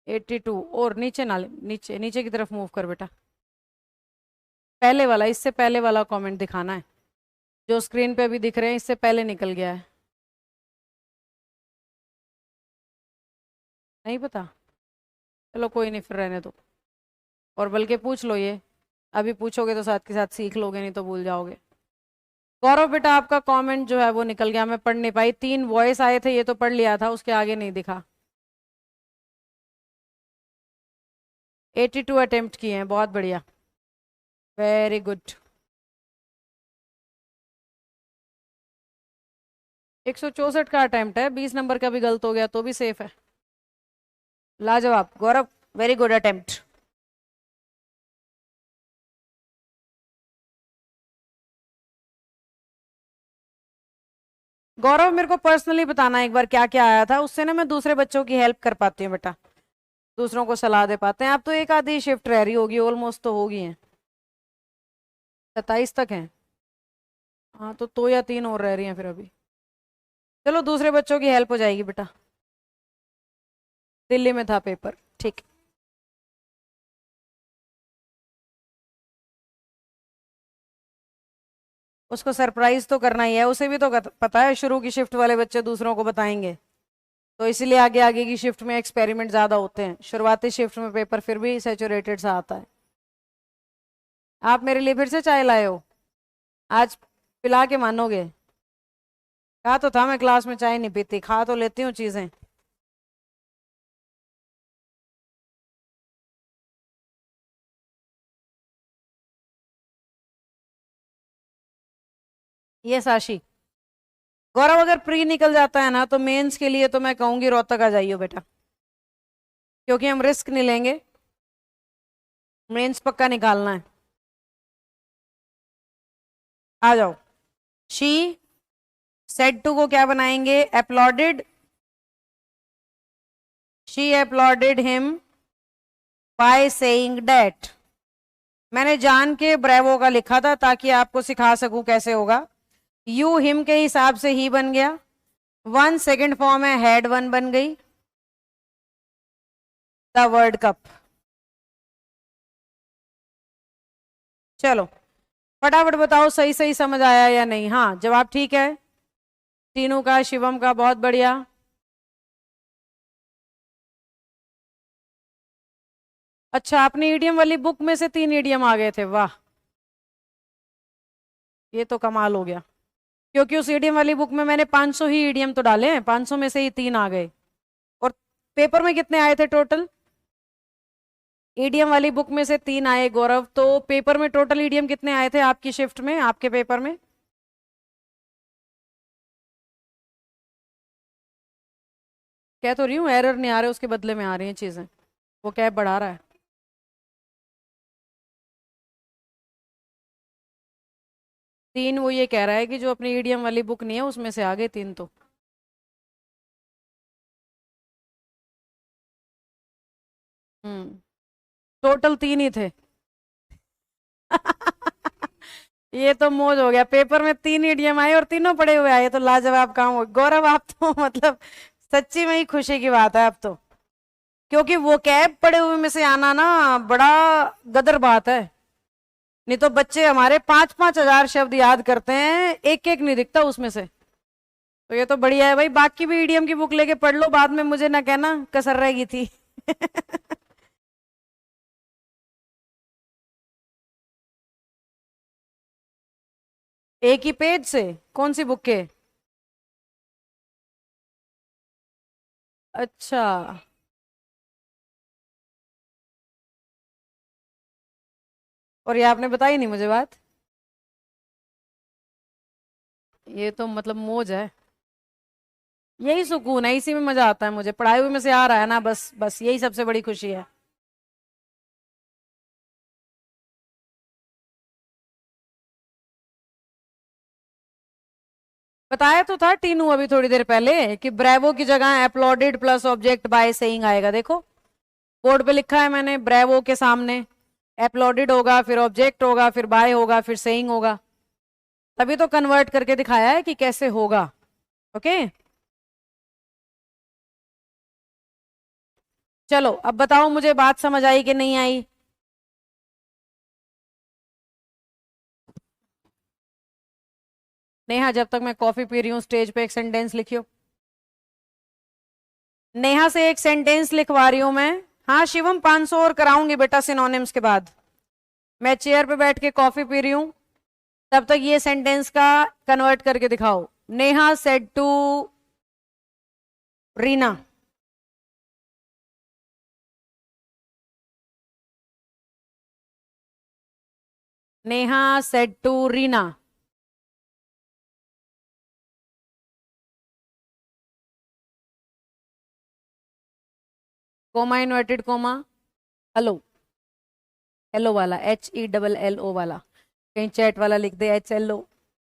एट्टी टू, और नीचे ना, नीचे नीचे की तरफ मूव कर बेटा। पहले वाला, इससे पहले वाला कमेंट दिखाना है, जो स्क्रीन पे अभी दिख रहे हैं इससे पहले निकल गया है। नहीं पता? चलो कोई नहीं, फिर रहने दो। और बल्कि पूछ लो, ये अभी पूछोगे तो साथ के साथ सीख लोगे, नहीं तो भूल जाओगे। गौरव बेटा आपका कमेंट जो है वो निकल गया, मैं पढ़ नहीं पाई। 3 वॉइस आए थे, ये तो पढ़ लिया था, उसके आगे नहीं दिखा। 82 अटेम्प्ट किए हैं, बहुत बढ़िया, वेरी गुड। 164 का अटेम्प्ट है, 20 नंबर का भी गलत हो गया तो भी सेफ है। लाजवाब गौरव, वेरी गुड अटेम्प्ट। गौरव मेरे को पर्सनली बताना एक बार क्या क्या आया था, उससे ना मैं दूसरे बच्चों की हेल्प कर पाती हूँ बेटा, दूसरों को सलाह दे पाते हैं। आप तो एक आधी शिफ्ट रह रही होगी, ऑलमोस्ट तो होगी हैं, 27 तक हैं। हाँ तो 2 या 3 और रह रही हैं फिर अभी। चलो दूसरे बच्चों की हेल्प हो जाएगी बेटा। दिल्ली में था पेपर, ठीक। उसको सरप्राइज तो करना ही है, उसे भी तो पता है शुरू की शिफ्ट वाले बच्चे दूसरों को बताएंगे, तो इसलिए आगे आगे की शिफ्ट में एक्सपेरिमेंट ज्यादा होते हैं। शुरुआती शिफ्ट में पेपर फिर भी सैचुरेटेड सा आता है। आप मेरे लिए फिर से चाय लाए हो आज, पिला के मानोगे। कहा तो था मैं क्लास में चाय नहीं पीती, खा तो लेती हूँ चीजें। ये साशी। गौरव अगर प्री निकल जाता है ना तो मेंस के लिए तो मैं कहूंगी रोहतक आ जाइयो बेटा, क्योंकि हम रिस्क नहीं लेंगे, मेंस पक्का निकालना है। आ जाओ। शी सेड टू को क्या बनाएंगे? Uploaded, she uploaded him by saying that. मैंने जान के ब्रेवो का लिखा था ताकि आपको सिखा सकूं कैसे होगा। यू हिम के हिसाब से ही बन गया, वन सेकंड फॉर्म है, हैड वन बन गई, द वर्ल्ड कप। चलो फटाफट बताओ सही सही समझ आया या नहीं। हाँ जवाब ठीक है, तीनों का, शिवम का, बहुत बढ़िया। अच्छा, अपनी ईडीएम वाली बुक में से 3 ईडीएम आ गए थे, वाह, ये तो कमाल हो गया। क्योंकि उस ईडीएम वाली बुक में मैंने 500 ही ईडीएम तो डाले हैं, 500 में से ही 3 आ गए। और पेपर में कितने आए थे टोटल? ईडीएम वाली बुक में से 3 आए गौरव, तो पेपर में टोटल ईडीएम कितने आए थे आपकी शिफ्ट में, आपके पेपर में? कह तो रही हूँ एरर नहीं आ रहे, उसके बदले में आ रही हैं चीजें, वो क्या बढ़ा रहा है। 3 वो ये कह रहा है कि जो अपनी ईडीएम वाली बुक नहीं है उसमें से आ गए 3 तो। हम्म, टोटल 3 ही थे। ये तो मौज हो गया, पेपर में 3 ईडीएम आए और तीनों पड़े हुए आए, तो लाजवाब काम हो गौरव, आप तो मतलब सच्ची में ही खुशी की बात है अब तो। क्योंकि वो कैब पड़े हुए में से आना ना बड़ा गदर बात है। नहीं तो बच्चे हमारे 5-5 हजार शब्द याद करते हैं, एक एक नहीं दिखता उसमें से। तो ये तो बढ़िया है भाई, बाकी भी ईडीएम की बुक लेके पढ़ लो, बाद में मुझे ना कहना कसर रह गई थी। एक ही पेज से? कौन सी बुक के? अच्छा, और ये आपने बताई नहीं मुझे बात। ये तो मतलब मौज है, यही सुकून है, इसी में मजा आता है मुझे, पढ़ाई हुई में से आ रहा है ना, बस बस यही सबसे बड़ी खुशी है। बताया तो था टीनू अभी थोड़ी देर पहले कि ब्रेवो की जगह uploaded plus object by saying आएगा, देखो बोर्ड पे लिखा है मैंने, ब्रेवो के सामने अपलोडेड होगा, फिर ऑब्जेक्ट होगा, फिर बाय होगा, फिर सेइंग होगा। तभी तो कन्वर्ट करके दिखाया है कि कैसे होगा। ओके, चलो अब बताओ मुझे, बात समझ आई कि नहीं आई? नेहा, जब तक मैं कॉफी पी रही हूँ स्टेज पे एक सेंटेंस लिखियो। नेहा से एक सेंटेंस लिखवा रही हूं मैं। हाँ शिवम, 500 और कराऊंगी बेटा सिनोनिम्स के बाद। मैं चेयर पे बैठ के कॉफी पी रही हूँ, तब तक ये सेंटेंस का कन्वर्ट करके दिखाओ। Neha said to Rina. Neha said to Rina. Comma inverted comma, hello, hello वाला, HELLO वाला, कहीं चैट वाला लिख दे HLO।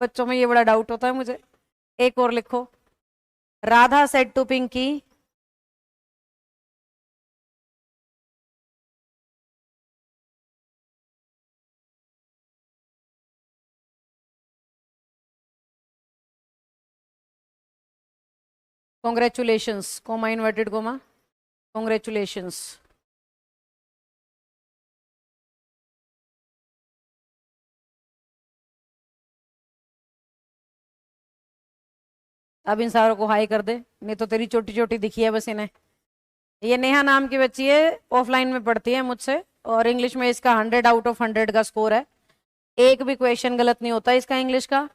बच्चों में ये बड़ा डाउट होता है मुझे। एक और लिखो, Radha said to Pinky. Congratulations, comma inverted comma, congratulations. अब इन सारों को हाई कर दे, नहीं तो तेरी छोटी छोटी दिखी है बस इन्हें। ये नेहा नाम की बच्ची है, ऑफलाइन में पढ़ती है मुझसे, और इंग्लिश में इसका 100 आउट ऑफ 100 का स्कोर है। एक भी क्वेश्चन गलत नहीं होता इसका इंग्लिश का।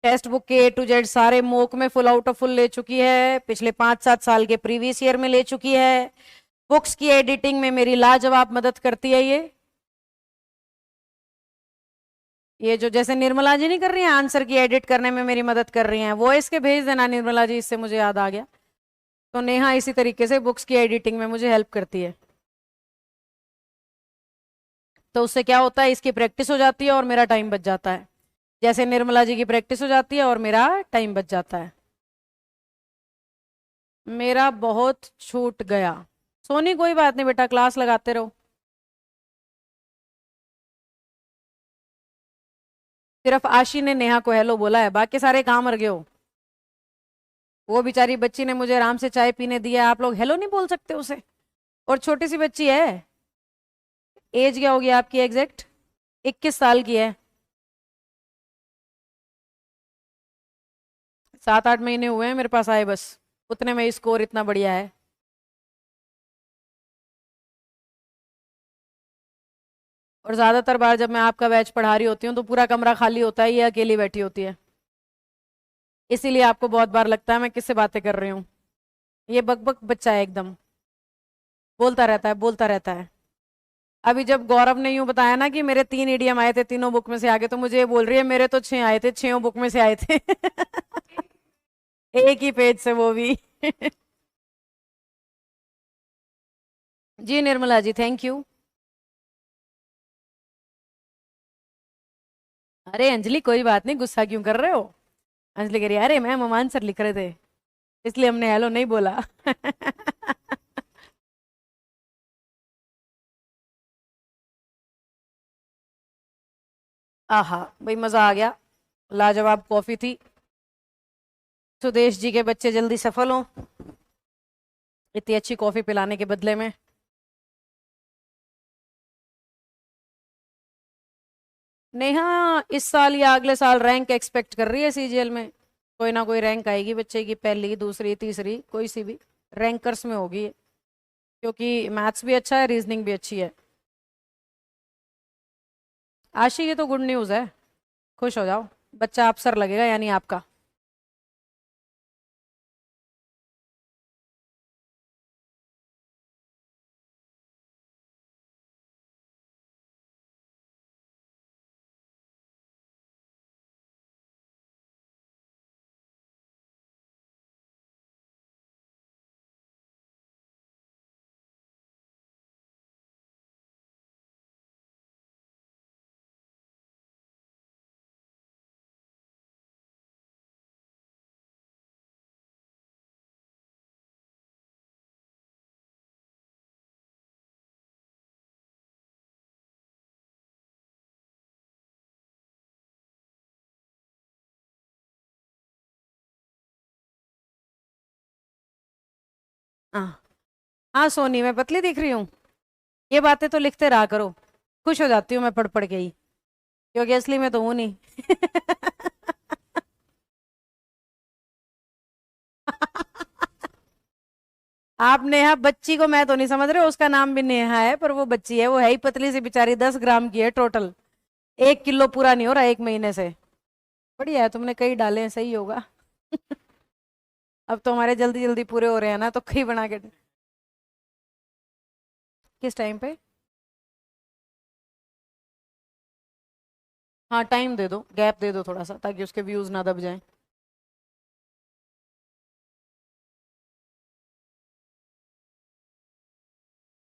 टेक्स्ट बुक के A to Z सारे मोक में फुल आउट ऑफ फुल ले चुकी है, पिछले 5-7 साल के प्रीवियस ईयर में ले चुकी है। बुक्स की एडिटिंग में मेरी लाजवाब मदद करती है ये जो जैसे निर्मला जी नहीं कर रही हैं, आंसर की एडिट करने में मेरी मदद कर रही हैं, वॉइस के भेज देना निर्मला जी, इससे मुझे याद आ गया। तो नेहा इसी तरीके से बुक्स की एडिटिंग में मुझे हेल्प करती है। तो उससे क्या होता है, इसकी प्रैक्टिस हो जाती है और मेरा टाइम बच जाता है, जैसे निर्मला जी की प्रैक्टिस हो जाती है और मेरा टाइम बच जाता है। मेरा बहुत छूट गया। सोनी कोई बात नहीं बेटा, क्लास लगाते रहो। सिर्फ आशी ने नेहा को हेलो बोला है, बाकी सारे कहाँ मर गए हो? वो बेचारी बच्ची ने मुझे आराम से चाय पीने दिया, आप लोग हेलो नहीं बोल सकते उसे? और छोटी सी बच्ची है। एज क्या होगी आपकी एग्जैक्ट? 21 साल की है। 7-8 महीने हुए हैं मेरे पास आए, बस उतने में स्कोर इतना बढ़िया है। और ज्यादातर बार जब मैं आपका बैच पढ़ा रही होती हूँ तो पूरा कमरा खाली होता है, ये अकेली बैठी होती है। इसीलिए आपको बहुत बार लगता है मैं किससे बातें कर रही हूँ। ये बकबक बच्चा है एकदम, बोलता रहता है बोलता रहता है। अभी जब गौरव ने यूं बताया ना कि मेरे 3 ईडीएम आए थे, तीनों बुक में से आगे, तो मुझे ये बोल रही है मेरे तो 6 आए थे, 6 बुक में से आए थे। एक ही पेज से, वो भी। जी निर्मला जी, थैंक यू। अरे अंजलि कोई बात नहीं, गुस्सा क्यों कर रहे हो? अंजलि कह रही है, अरे मैम हम आंसर लिख रहे थे इसलिए हमने हेलो नहीं बोला। आहा भाई मजा आ गया, लाजवाब कॉफी थी। सुदेश जी के बच्चे जल्दी सफल हों इतनी अच्छी कॉफी पिलाने के बदले में। नेहा इस साल या अगले साल रैंक एक्सपेक्ट कर रही है सीजीएल में। कोई ना कोई रैंक आएगी बच्चे की, पहली दूसरी तीसरी कोई सी भी रैंकर्स में होगी, क्योंकि मैथ्स भी अच्छा है, रीजनिंग भी अच्छी है। आशी ये तो गुड न्यूज़ है, खुश हो जाओ, बच्चा अफसर लगेगा यानी आपका। हाँ हाँ सोनी, मैं पतली दिख रही हूँ? ये बातें तो लिखते रहा करो, खुश हो जाती हूँ मैं पढ़ पढ़ के ही, क्योंकि असली में तो हूं नहीं। आप नेहा बच्ची को मैं तो नहीं समझ रहे, उसका नाम भी नेहा है पर वो बच्ची है, वो है ही पतली सी बेचारी, 10 ग्राम की है टोटल, 1 किलो पूरा नहीं हो रहा 1 महीने से। बढ़िया है, तुमने कई डाले हैं, सही होगा। अब तो हमारे जल्दी जल्दी पूरे हो रहे हैं ना, तो कई बना के। किस टाइम पे? हाँ टाइम दे दो, गैप दे दो थोड़ा सा, ताकि उसके व्यूज ना दब जाएं।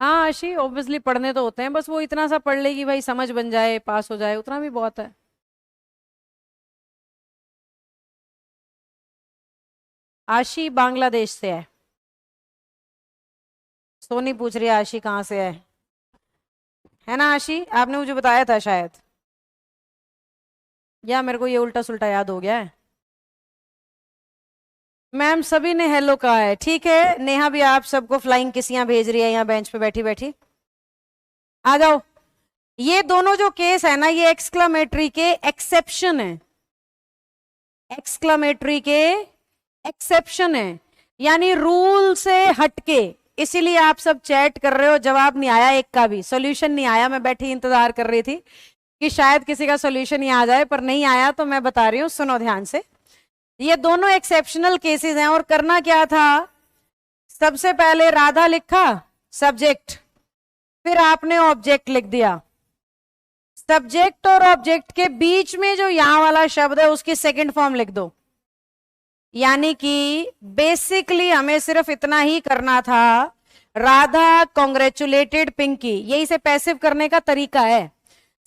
हाँ आशी, ऑब्वियसली पढ़ने तो होते हैं, बस वो इतना सा पढ़ लेगी भाई, समझ बन जाए, पास हो जाए, उतना भी बहुत है। आशी बांग्लादेश से है। सोनी पूछ रही है आशी कहाँ से है ना आशी? आपने मुझे बताया था शायद, या मेरे को ये उल्टा सुल्टा याद हो गया है। मैम सभी ने हेलो कहा है, ठीक है। नेहा भी आप सबको फ्लाइंग किसियां भेज रही है यहाँ बेंच पे बैठी बैठी। आ जाओ। ये दोनों जो केस है ना, ये एक्सक्लामेटरी के एक्सेप्शन है, एक्सक्लामेटरी के एक्सेप्शन है, यानी रूल से हटके। इसीलिए आप सब चैट कर रहे हो, जवाब नहीं आया एक का भी, सॉल्यूशन नहीं आया। मैं बैठी इंतजार कर रही थी कि शायद किसी का सॉल्यूशन ही आ जाए, पर नहीं आया, तो मैं बता रही हूँ, सुनो ध्यान से। ये दोनों एक्सेप्शनल केसेस हैं, और करना क्या था, सबसे पहले राधा लिखा सब्जेक्ट, फिर आपने ऑब्जेक्ट लिख दिया। सब्जेक्ट और ऑब्जेक्ट के बीच में जो यहां वाला शब्द है उसकी सेकंड फॉर्म लिख दो। यानी कि बेसिकली हमें सिर्फ इतना ही करना था, राधा कॉन्ग्रेचुलेटेड पिंकी, यही से पैसिव करने का तरीका है।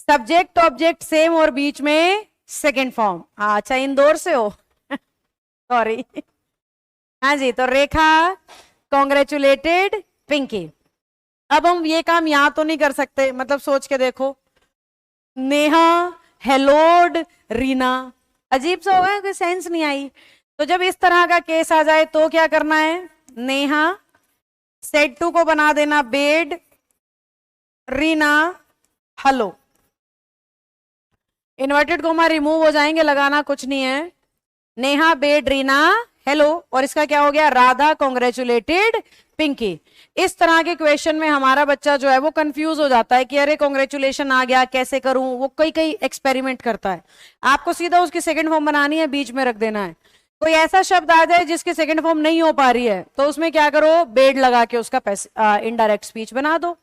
सब्जेक्ट ऑब्जेक्ट सेम और बीच में सेकंड फॉर्म। हाँ अच्छा, इंदौर से हो? सॉरी। हाँ जी, तो रेखा कॉन्ग्रेचुलेटेड पिंकी। अब हम ये काम यहां तो नहीं कर सकते, मतलब सोच के देखो, नेहा हेलोड रीना, अजीब सा होगा, कोई सेंस नहीं आई। तो जब इस तरह का केस आ जाए तो क्या करना है, नेहा सेड टू को बना देना bed, Reena hello, inverted coma remove हो जाएंगे, लगाना कुछ नहीं है, नेहा बेड रीना हेलो, और इसका क्या हो गया, राधा कॉन्ग्रेचुलेटेड पिंकी। इस तरह के क्वेश्चन में हमारा बच्चा जो है वो कंफ्यूज हो जाता है कि अरे कॉन्ग्रेचुलेशन आ गया कैसे करूं, वो कई कई एक्सपेरिमेंट करता है। आपको सीधा उसकी सेकंड फॉर्म बनानी है, बीच में रख देना है। कोई ऐसा शब्द आ जाए जिसकी सेकंड फॉर्म नहीं हो पा रही है तो उसमें क्या करो, बेड लगा के उसका इनडायरेक्ट स्पीच बना दो।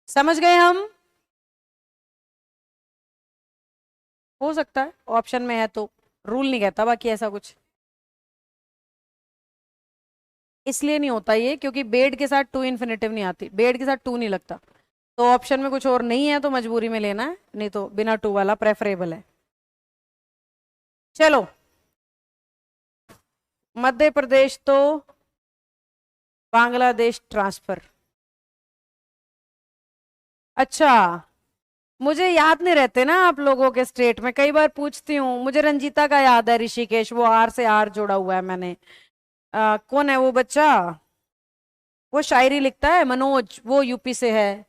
समझ गए हम? हो सकता है ऑप्शन में है तो, रूल नहीं कहता बाकी ऐसा कुछ, इसलिए नहीं होता ये क्योंकि बेड के साथ टू इन्फिनेटिव नहीं आती, बेड के साथ टू नहीं लगता, तो ऑप्शन में कुछ और नहीं है तो मजबूरी में लेना है, नहीं तो बिना टू वाला प्रेफरेबल है। चलो, मध्य प्रदेश तो बांग्लादेश ट्रांसफर। अच्छा, मुझे याद नहीं रहते ना आप लोगों के स्टेट में, कई बार पूछती हूँ। मुझे रंजीता का याद है, ऋषिकेश, वो आर से आर जोड़ा हुआ है मैंने। कौन है वो बच्चा, वो शायरी लिखता है, मनोज, वो यूपी से है।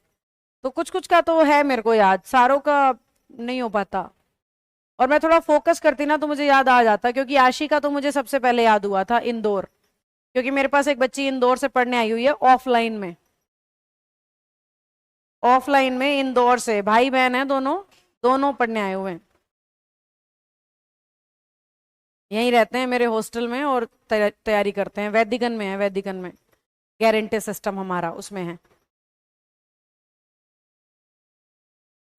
तो कुछ कुछ का तो है मेरे को याद, सारों का नहीं हो पाता। और मैं थोड़ा फोकस करती ना तो मुझे याद आ जाता, क्योंकि आशी का तो मुझे सबसे पहले याद हुआ था इंदौर, क्योंकि मेरे पास एक बच्ची इंदौर से पढ़ने आई हुई है ऑफलाइन में, ऑफलाइन में इंदौर से, भाई बहन है दोनों, दोनों पढ़ने आए हुए हैं, यहीं रहते हैं मेरे हॉस्टल में और तैयारी करते हैं। वैदिकन में है, वैदिकन में गारंटी सिस्टम हमारा उसमें है।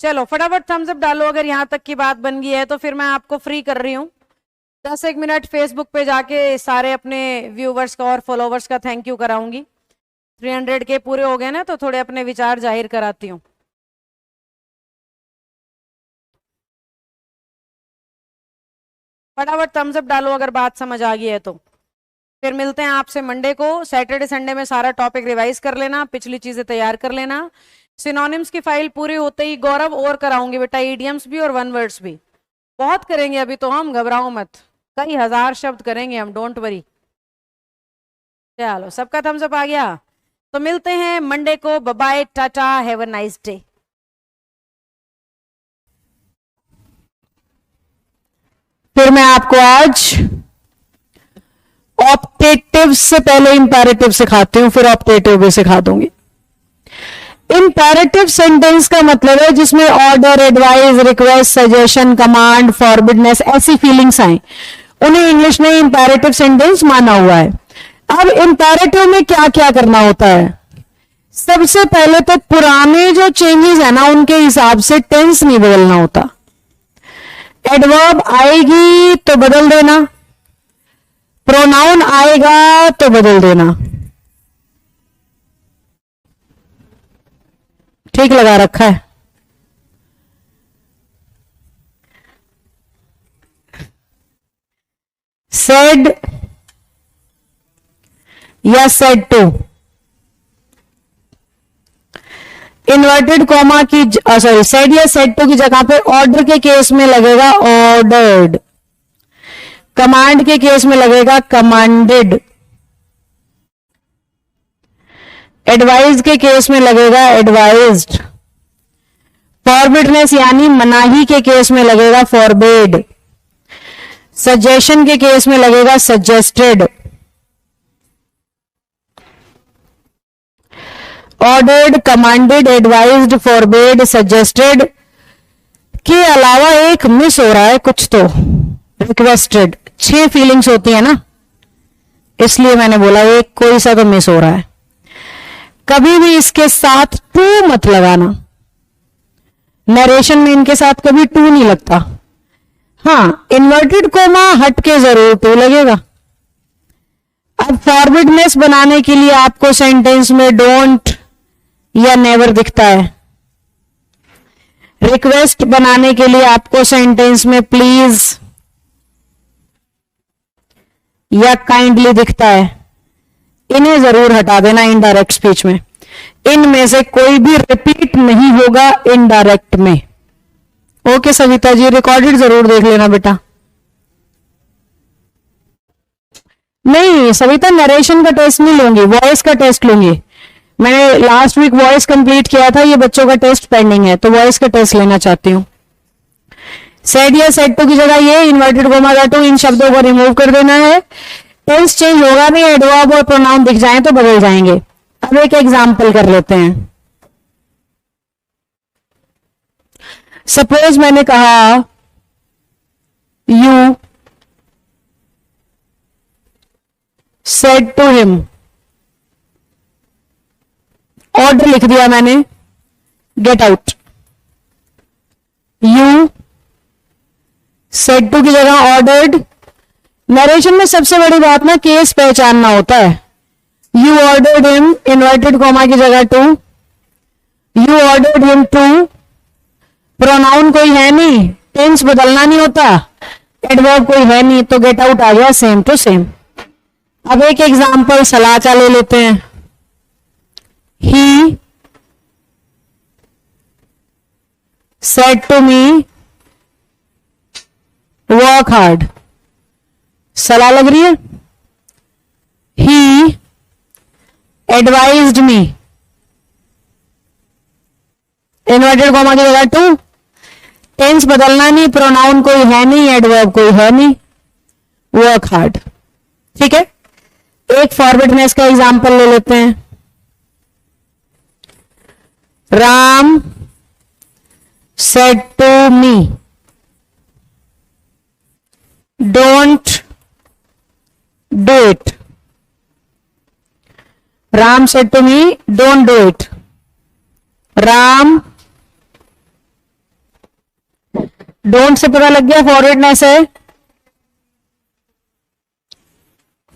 चलो फटाफट थम्स अप डालो अगर यहां तक की बात बन गई है तो, फिर मैं आपको फ्री कर रही हूँ 10-1 मिनट फेसबुक पे जाके सारे अपने व्यूवर्स का और फॉलोवर्स का थैंक यू कराऊंगी। 300 के पूरे हो गए ना तो थोड़े अपने विचार जाहिर कराती हूँ। फटाफट थम्स अप डालो अगर बात समझ आ गई है तो। फिर मिलते हैं आपसे मंडे को। सैटरडे संडे में सारा टॉपिक रिवाइज कर लेना, पिछली चीजें तैयार कर लेना। सिनोनिम्स की फाइल पूरी होते ही गौरव और कराऊंगी बेटा, ईडियम्स भी और वन वर्ड्स भी बहुत करेंगे अभी तो, हम घबराओ मत, कई हजार शब्द करेंगे हम, डोंट वरी। चलो सबका थम्स अप आ गया तो मिलते हैं मंडे को। Bye tata, have a nice day. फिर मैं आपको आज ऑप्टेटिव से पहले इंपैरेटिव सिखाती हूं, फिर ऑप्टेटिव भी सिखा दूंगी। इंपैरेटिव सेंटेंस का मतलब है जिसमें order, advice, request, suggestion, command, forbiddenness ऐसी फीलिंग्स आए, उन्हें इंग्लिश में इंपैरेटिव सेंटेंस माना हुआ है। अब इंपैरेटिव में क्या क्या करना होता है, सबसे पहले तो पुराने जो चेंजेस है ना उनके हिसाब से टेंस नहीं बदलना होता। एडवर्ब आएगी तो बदल देना, प्रोनाउन आएगा तो बदल देना, ठीक लगा रखा है। सेड या सेड टू, इन्वर्टेड कॉमा की सॉरी सेड या सेड टू की जगह पे ऑर्डर के केस में लगेगा ऑर्डर्ड, कमांड के केस में लगेगा कमांडेड, एडवाइज के केस में लगेगा एडवाइज्ड, फॉरबिडनेस यानी मनाही के केस में लगेगा फॉरबेड, सजेशन के केस में लगेगा suggested, ordered, commanded, advised, forbade, suggested के अलावा एक मिस हो रहा है कुछ तो, रिक्वेस्टेड। 6 फीलिंग्स होती है ना, इसलिए मैंने बोला एक कोई सा तो मिस हो रहा है। कभी भी इसके साथ टू मत लगाना, नरेशन में इनके साथ कभी टू नहीं लगता। हाँ, इन्वर्टेड कोमा हट के जरूर टू लगेगा। अब फॉरबिडनेस बनाने के लिए आपको सेंटेंस में डोंट या नेवर दिखता है, रिक्वेस्ट बनाने के लिए आपको सेंटेंस में प्लीज या काइंडली दिखता है, इन्हें जरूर हटा देना इनडायरेक्ट स्पीच में। इनमें से कोई भी रिपीट नहीं होगा इनडायरेक्ट में। ओके सविता जी, रिकॉर्डेड जरूर देख लेना बेटा। नहीं सविता, नरेशन का टेस्ट नहीं लूंगी, वॉइस का टेस्ट लूंगी। मैंने लास्ट वीक वॉइस कंप्लीट किया था, ये बच्चों का टेस्ट पेंडिंग है, तो वॉइस का टेस्ट लेना चाहती हूँ। सेड या सेड टू की जगह ये इन्वर्टेड कोमा का टू, इन शब्दों को रिमूव कर देना है। टेंस चेंज होगा नहीं, एडवर्ब और प्रोनाउन दिख जाए तो बदल जाएंगे। अब एक एग्जाम्पल कर लेते हैं। सपोज मैंने कहा you said to him, order लिख दिया मैंने, get out. You said to की जगह ऑर्डर्ड। नरेशन में सबसे बड़ी बात ना केस पहचानना होता है। You ordered him, inverted comma की जगह to, you ordered him to, pronoun कोई है नहीं, टेंस बदलना नहीं होता, एडवर्ब कोई है नहीं, तो गेट आउट आ गया सेम टू सेम। अब एक एग्जाम्पल सलाचा ले लेते हैं। He said to me work hard, सलाह लग रही है। He advised me, inverted comma की जगह टू, टेंस बदलना नहीं, प्रोनाउन कोई है नहीं, एडवर्ब कोई है नहीं, वर्क हार्ड। ठीक है, एक फॉरवर्डनेस का एग्जांपल ले लेते हैं। Ram said to me don't do it, Ram said to me don't do it. Ram, don't से पता लग गया फॉरवर्डनेस है।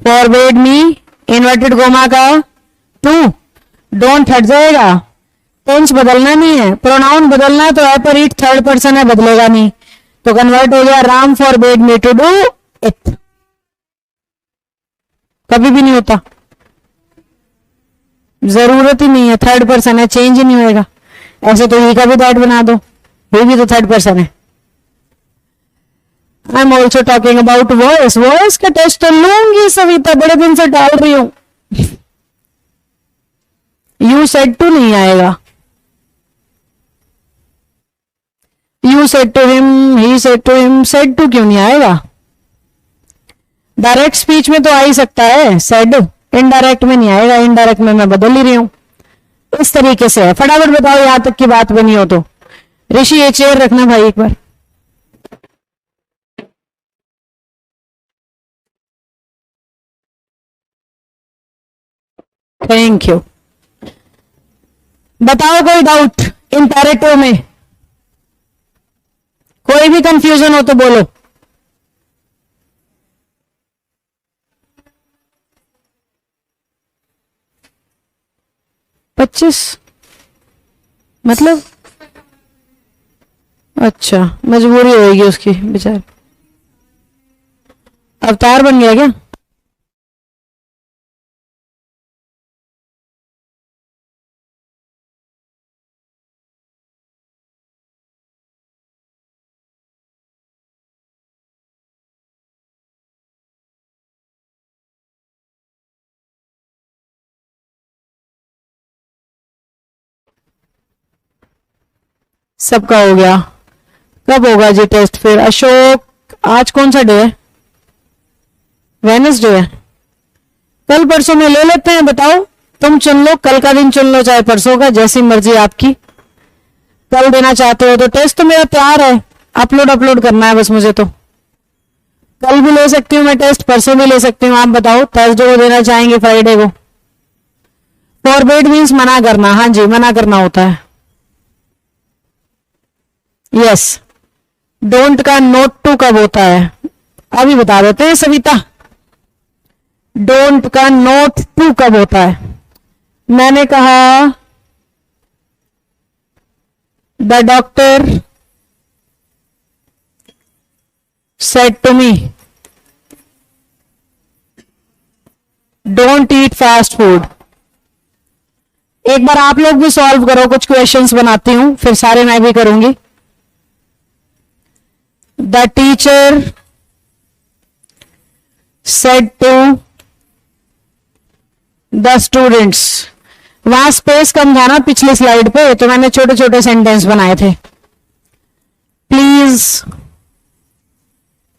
फॉरवर्ड मी, इन्वर्टेड कोमा का टू, डोंट हट जाएगा, टेंस बदलना नहीं है, प्रोनाउन बदलना है, तो है पर इट थर्ड पर्सन है, बदलेगा नहीं, तो कन्वर्ट हो गया Ram forbade me to do it. कभी भी नहीं होता, जरूरत ही नहीं है, थर्ड पर्सन है, चेंज ही नहीं होएगा। ऐसे तो ही का भी दैट बना दो, ये भी तो थर्ड पर्सन है। I am also talking about voice. Voice का टेस्ट तो लूंगी सविता, बड़े दिन से डाल रही हूं। यू सेड टू नहीं आएगा, you said to him, he said to him, said to क्यों नहीं आएगा? डायरेक्ट स्पीच में तो आ ही सकता है सेड, इनडायरेक्ट में नहीं आएगा, इनडायरेक्ट में मैं बदल ही रही हूं। इस तरीके से है। फटाफट बताओ यहां तक की बात बनी हो तो। ऋषि ये चेयर रखना भाई एक बार। Thank you. बताओ कोई डाउट इंपैरेटिव में, कोई भी कंफ्यूजन हो तो बोलो। पच्चीस मतलब अच्छा, मजबूरी होगी उसकी बेचारे। अवतार बन गया क्या? सबका हो गया। कब होगा जी टेस्ट फिर? अशोक, आज कौन सा डे है? वेडनेसडे है। कल परसों में ले लेते हैं। बताओ, तुम चुन लो, कल का दिन चुन लो चाहे परसों का, जैसी मर्जी आपकी। कल देना चाहते हो तो टेस्ट तो मेरा तैयार है, अपलोड करना है बस मुझे। तो कल भी ले सकती हूँ मैं टेस्ट, परसों भी ले सकती हूँ। आप बताओ थर्सडे को देना चाहेंगे, फ्राइडे को? फॉरबेड मीन्स मना करना। हाँ जी, मना करना होता है। यस। डोंट का नोट टू कब होता है? अभी बता देते हैं सविता। डोंट का नोट टू कब होता है? मैंने कहा the doctor said to me don't eat fast food. एक बार आप लोग भी सॉल्व करो, कुछ क्वेश्चंस बनाती हूं, फिर सारे मैं भी करूंगी। The teacher said to the students, वहां स्पेस कम था ना पिछली स्लाइड पे, तो मैंने छोटे छोटे सेंटेंस बनाए थे। Please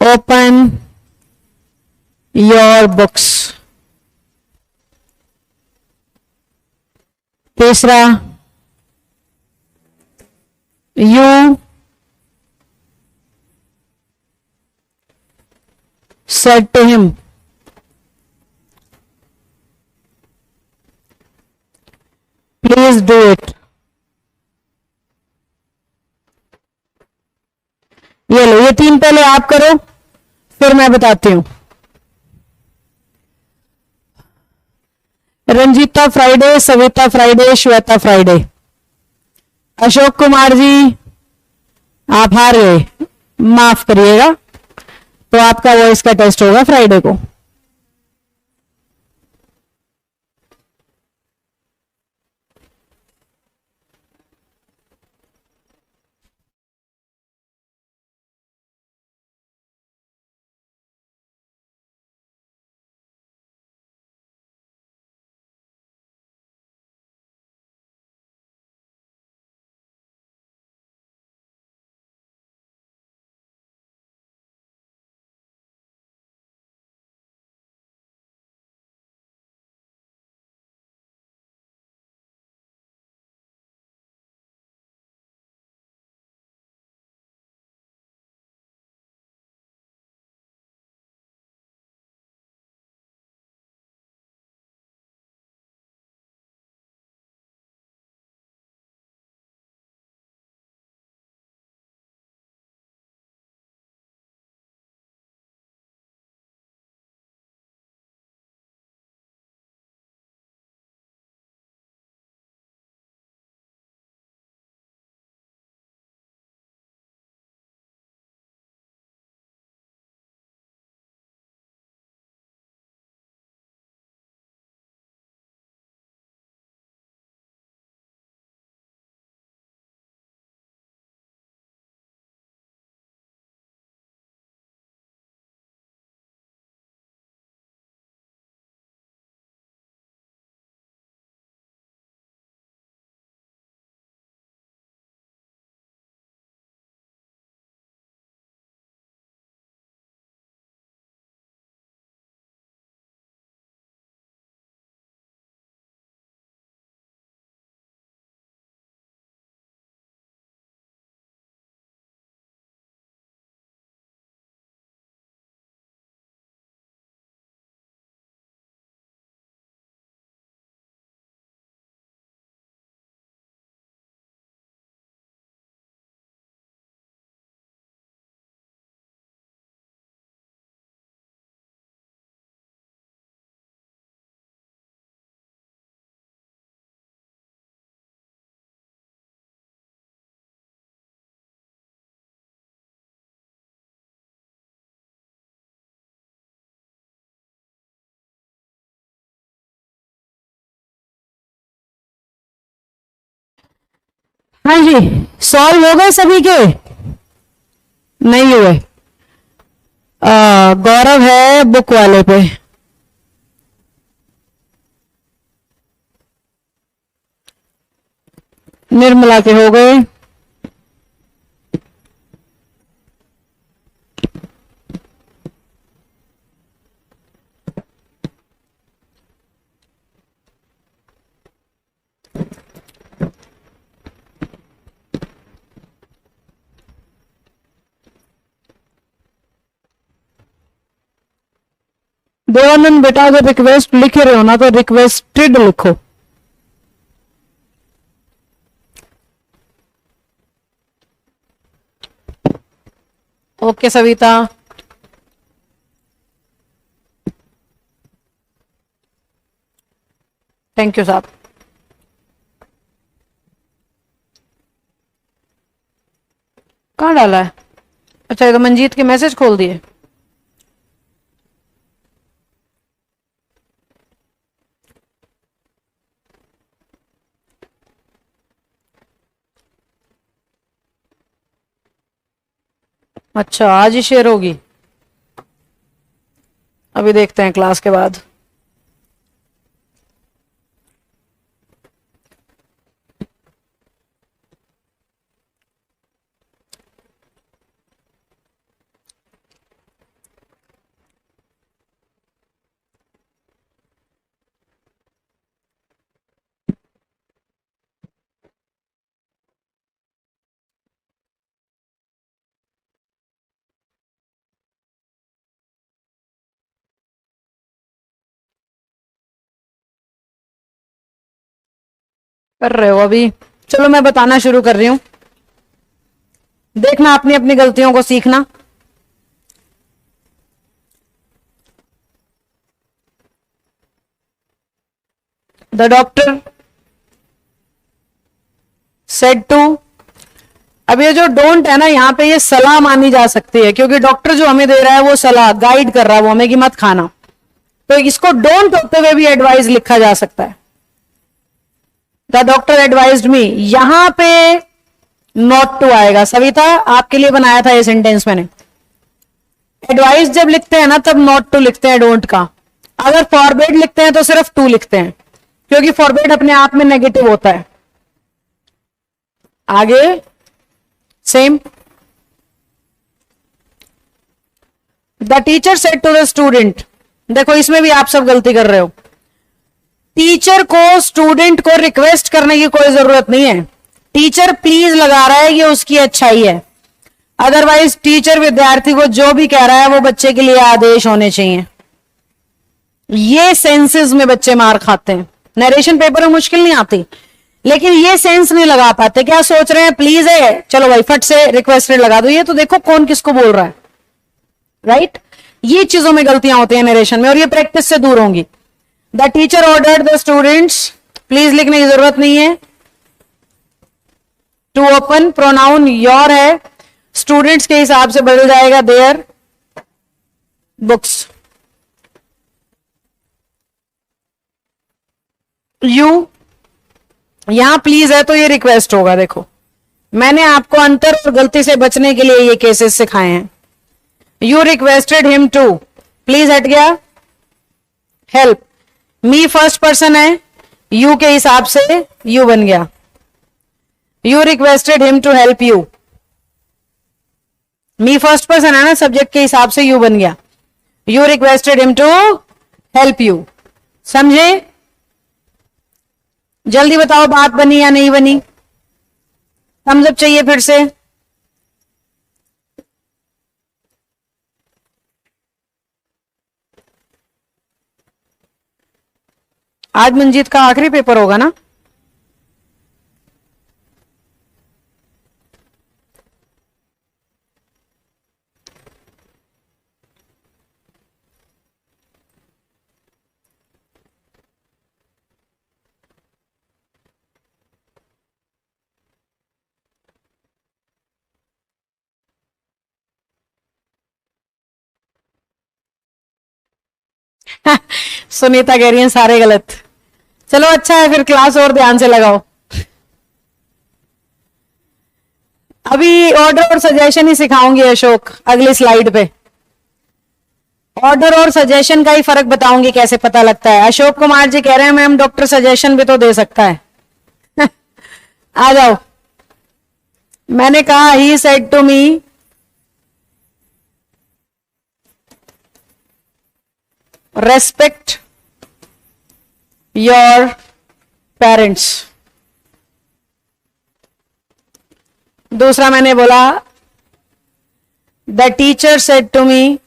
open your books. तीसरा, you said to him, please do it। ये लो, ये तीन पहले आप करो, फिर मैं बताती हूं। Ranjita Friday, Savita Friday, Shweta Friday. Ashok Kumar ji आप हार गए, माफ करिएगा, तो आपका वॉइस का टेस्ट होगा फ्राइडे को। हाँ जी, सॉल्व हो गए सभी के? नहीं हुए? गौरव है बुक वाले पे। निर्मला के हो गए। देवानंद बेटा अगर रिक्वेस्ट लिख रहे हो ना तो रिक्वेस्टेड लिखो। ओके सविता। थैंक यू साहब। कहाँ डाला है? अच्छा, ये तो मंजीत के मैसेज खोल दिए। अच्छा, आज ही शेयर होगी? अभी देखते हैं क्लास के बाद। कर रहे हो अभी? चलो मैं बताना शुरू कर रही हूं, देखना अपनी अपनी गलतियों को सीखना। द डॉक्टर सेड टू, अब ये जो डोंट है ना, यहां पे ये सलाह मानी जा सकती है, क्योंकि डॉक्टर जो हमें दे रहा है वो सलाह गाइड कर रहा है वो हमें कि मत खाना, तो इसको डोंट होते हुए भी एडवाइस लिखा जा सकता है। द डॉक्टर एडवाइज्ड मी, यहां पे नॉट टू आएगा। सविता आपके लिए बनाया था ये सेंटेंस मैंने। एडवाइस जब लिखते हैं ना तब नॉट टू लिखते हैं डोंट का, अगर फॉरबिड लिखते हैं तो सिर्फ टू लिखते हैं, क्योंकि फॉरबिड अपने आप में नेगेटिव होता है। आगे same, the teacher said to the student, देखो इसमें भी आप सब गलती कर रहे हो। टीचर को स्टूडेंट को रिक्वेस्ट करने की कोई जरूरत नहीं है, टीचर प्लीज लगा रहा है, ये उसकी अच्छाई है। अदरवाइज टीचर विद्यार्थी को जो भी कह रहा है वो बच्चे के लिए आदेश होने चाहिए। ये सेंसेस में बच्चे मार खाते हैं, नरेशन पेपर में मुश्किल नहीं आती, लेकिन ये सेंस नहीं लगा पाते। क्या सोच रहे हैं प्लीज है, चलो भाई फट से रिक्वेस्टेड लगा दो, ये तो देखो कौन किसको बोल रहा है, राइट? ये चीजों में गलतियां होती हैं नरेशन में, और ये प्रैक्टिस से दूर होंगी। The teacher ordered the students, please लिखने की जरूरत नहीं है। टू ओपन, प्रोनाउन योर है, स्टूडेंट्स के हिसाब से बदल जाएगा देयर बुक्स। यू, यहां प्लीज है तो ये रिक्वेस्ट होगा। देखो मैंने आपको अंतर और गलती से बचने के लिए ये केसेस सिखाए हैं। You requested him to, please हट गया, हेल्प। मी फर्स्ट पर्सन है, यू के हिसाब से यू बन गया। You requested him to help you, me first person है ना, सब्जेक्ट के हिसाब से यू बन गया। You requested him to help you, समझे? जल्दी बताओ बात बनी या नहीं बनी? थम्स अप चाहिए फिर से। आज मंजीत का आखिरी पेपर होगा ना? सुनीता कह रही है सारे गलत। चलो अच्छा है, फिर क्लास और ध्यान से लगाओ। अभी ऑर्डर और सजेशन ही सिखाऊंगी अशोक, अगली स्लाइड पे ऑर्डर और सजेशन का ही फर्क बताऊंगी कैसे पता लगता है। अशोक कुमार जी कह रहे हैं मैम डॉक्टर सजेशन भी तो दे सकता है। आ जाओ। मैंने कहा he said to me respect your parents. दूसरा मैंने बोला the teacher said to me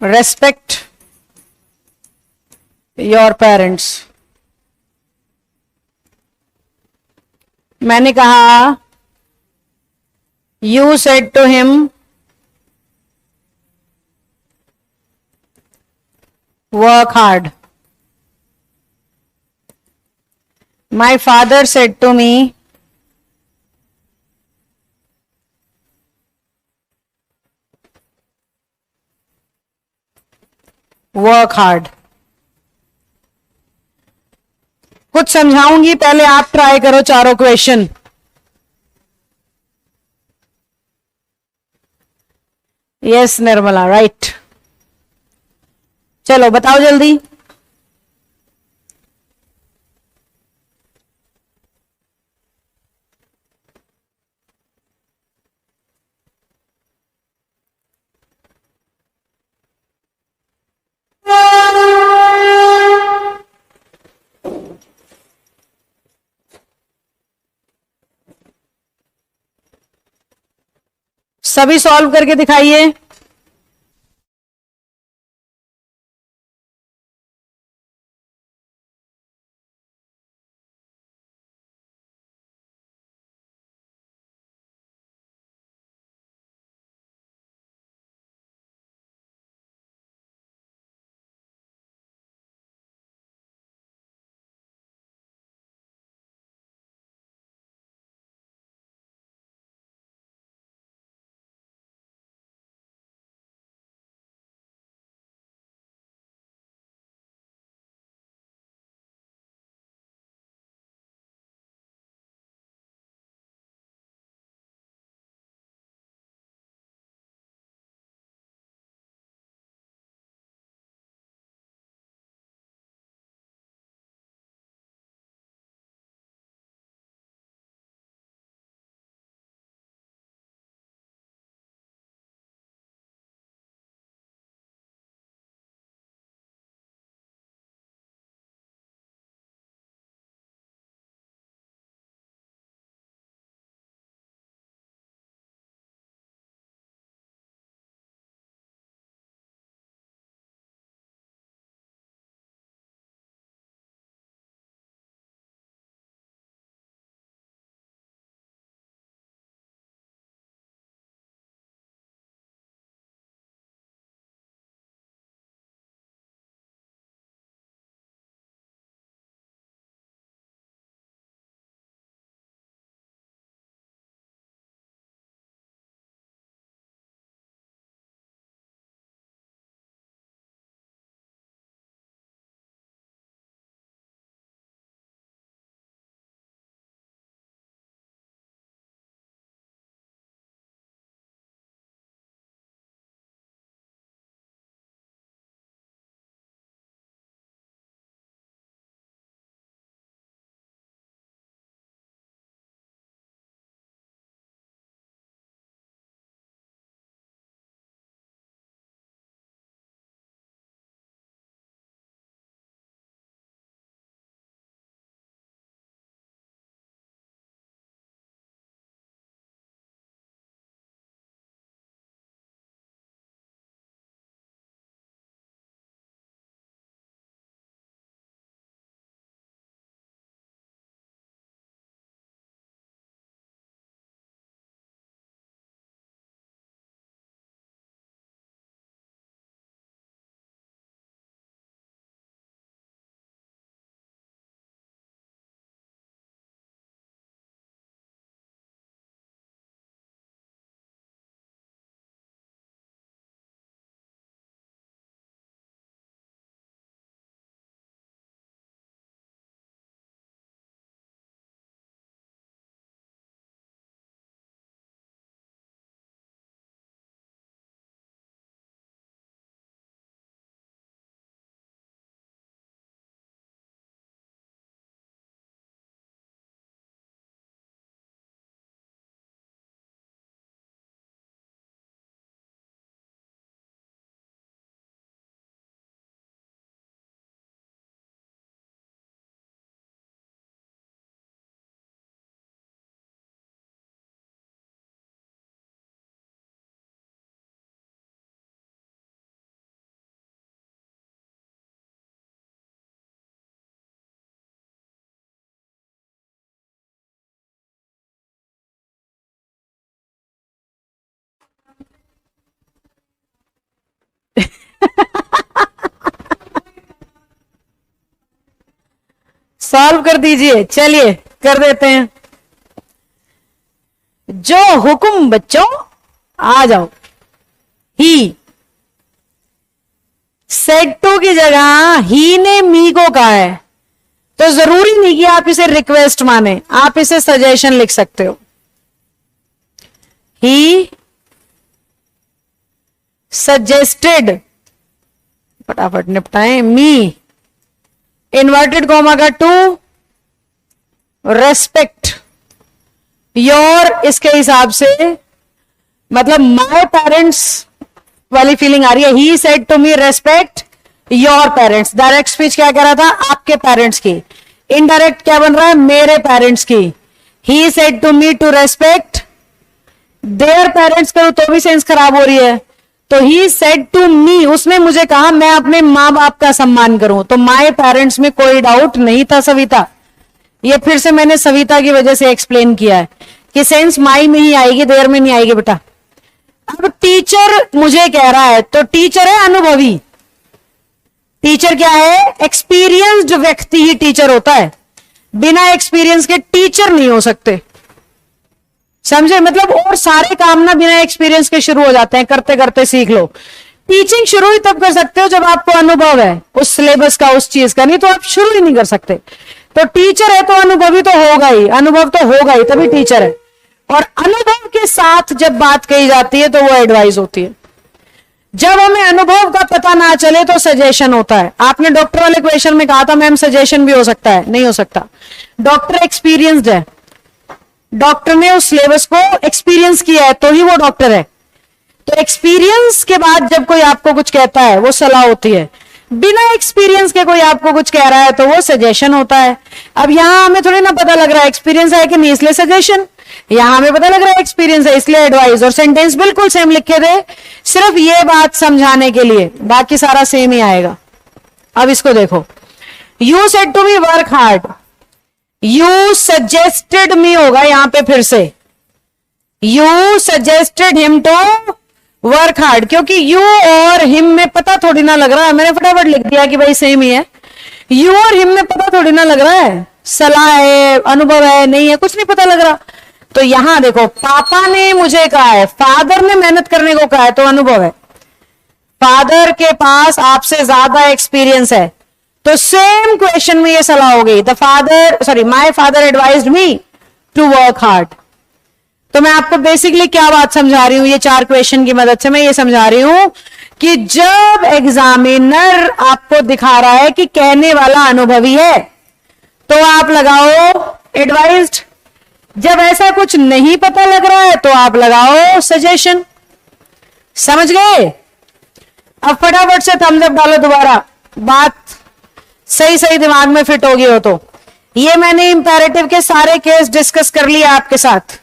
respect your parents. मैंने कहा you said to him work hard. My father said to me work hard। कुछ समझाऊंगी, पहले आप ट्राई करो चारों क्वेश्चन। Yes Nirmala, right. चलो बताओ जल्दी। सभी सॉल्व करके दिखाइए। सॉल्व कर दीजिए, चलिए कर देते हैं। जो हुक्म बच्चों, आ जाओ। ही सेड टू की जगह ही ने मी को कहा है, तो जरूरी नहीं कि आप इसे रिक्वेस्ट माने, आप इसे सजेशन लिख सकते हो। ही सजेस्टेड, फटाफट निपटाएं, मी इन्वर्टेड कॉमा का टू रेस्पेक्ट योर, इसके हिसाब से मतलब माय पेरेंट्स वाली फीलिंग आ रही है। He said to me respect your parents. Direct speech क्या कह रहा था, आपके पेरेंट्स की। इनडायरेक्ट क्या बन रहा है, मेरे पेरेंट्स की। He said to me to respect their parents, करो तो भी सेंस खराब हो रही है। तो ही सेड टू मी, उसने मुझे कहा मैं अपने माँ बाप का सम्मान करूं। तो माय पेरेंट्स में कोई डाउट नहीं था सविता। ये फिर से मैंने सविता की वजह से एक्सप्लेन किया है कि सेंस माई में ही आएगी, देर में नहीं आएगी बेटा। अब टीचर मुझे कह रहा है, तो टीचर है अनुभवी। टीचर क्या है, एक्सपीरियंस्ड व्यक्ति ही टीचर होता है। बिना एक्सपीरियंस के टीचर नहीं हो सकते, समझे। मतलब और सारे काम ना बिना एक्सपीरियंस के शुरू हो जाते हैं, करते करते सीख लो। टीचिंग शुरू ही तब कर सकते हो जब आपको अनुभव है उस सिलेबस का, उस चीज का, नहीं तो आप शुरू ही नहीं कर सकते। तो टीचर है तो अनुभवी तो होगा ही, अनुभव तो होगा ही, तभी टीचर है। और अनुभव के साथ जब बात कही जाती है तो वो एडवाइस होती है। जब हमें अनुभव का पता ना चले तो सजेशन होता है। आपने डॉक्टर वाले क्वेश्चन में कहा था मैम सजेशन भी हो सकता है, नहीं हो सकता। डॉक्टर एक्सपीरियंस्ड है, डॉक्टर ने उस सिलेबस को एक्सपीरियंस किया है तो ही वो डॉक्टर है। तो एक्सपीरियंस के बाद जब कोई आपको कुछ कहता है वो सलाह होती है। बिना एक्सपीरियंस के कोई आपको कुछ कह रहा है तो वो सजेशन होता है। अब यहां हमें थोड़ी ना पता लग रहा है एक्सपीरियंस है कि नहीं, इसलिए सजेशन। यहां हमें पता लग रहा है एक्सपीरियंस है, इसलिए एडवाइस। और सेंटेंस बिल्कुल सेम लिखे थे, सिर्फ ये बात समझाने के लिए, बाकी सारा सेम ही आएगा। अब इसको देखो, you said to me work hard, you suggested me होगा यहां पे फिर से। You suggested him to work hard, क्योंकि यू और हिम में पता थोड़ी ना लग रहा है। मैंने फटाफट लिख दिया कि भाई सेम ही है। यू और हिम में पता थोड़ी ना लग रहा है, सलाह है, अनुभव है, नहीं है, कुछ नहीं पता लग रहा। तो यहां देखो, पापा ने मुझे कहा है, फादर ने मेहनत करने को कहा है, तो अनुभव है। फादर के पास आपसे ज्यादा एक्सपीरियंस है, तो सेम क्वेश्चन में ये सलाह हो गई। My father advised me to work hard. तो मैं आपको बेसिकली क्या बात समझा रही हूं, ये 4 क्वेश्चन की मदद से मैं ये समझा रही हूं कि जब एग्जामिनर आपको दिखा रहा है कि कहने वाला अनुभवी है तो आप लगाओ एडवाइज्ड। जब ऐसा कुछ नहीं पता लग रहा है तो आप लगाओ सजेशन। समझ गए? अब फटाफट से थम्स अप डालो दोबारा, बात सही सही दिमाग में फिट होगी हो तो। ये मैंने इंपैरेटिव के सारे केस डिस्कस कर लिए आपके साथ।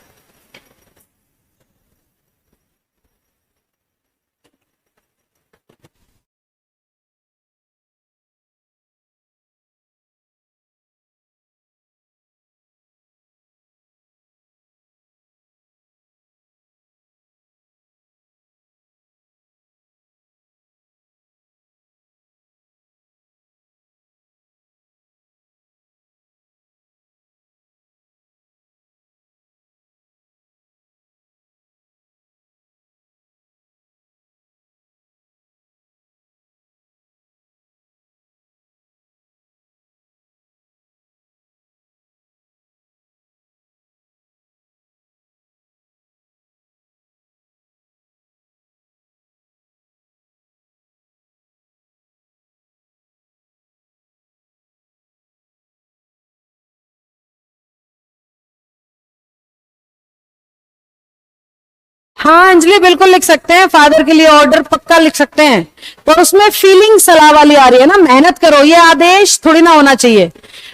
हाँ अंजलि, बिल्कुल लिख सकते हैं। फादर के लिए ऑर्डर पक्का लिख सकते हैं, पर उसमें फीलिंग सलाह वाली आ रही है ना, मेहनत करो, ये आदेश थोड़ी ना होना चाहिए।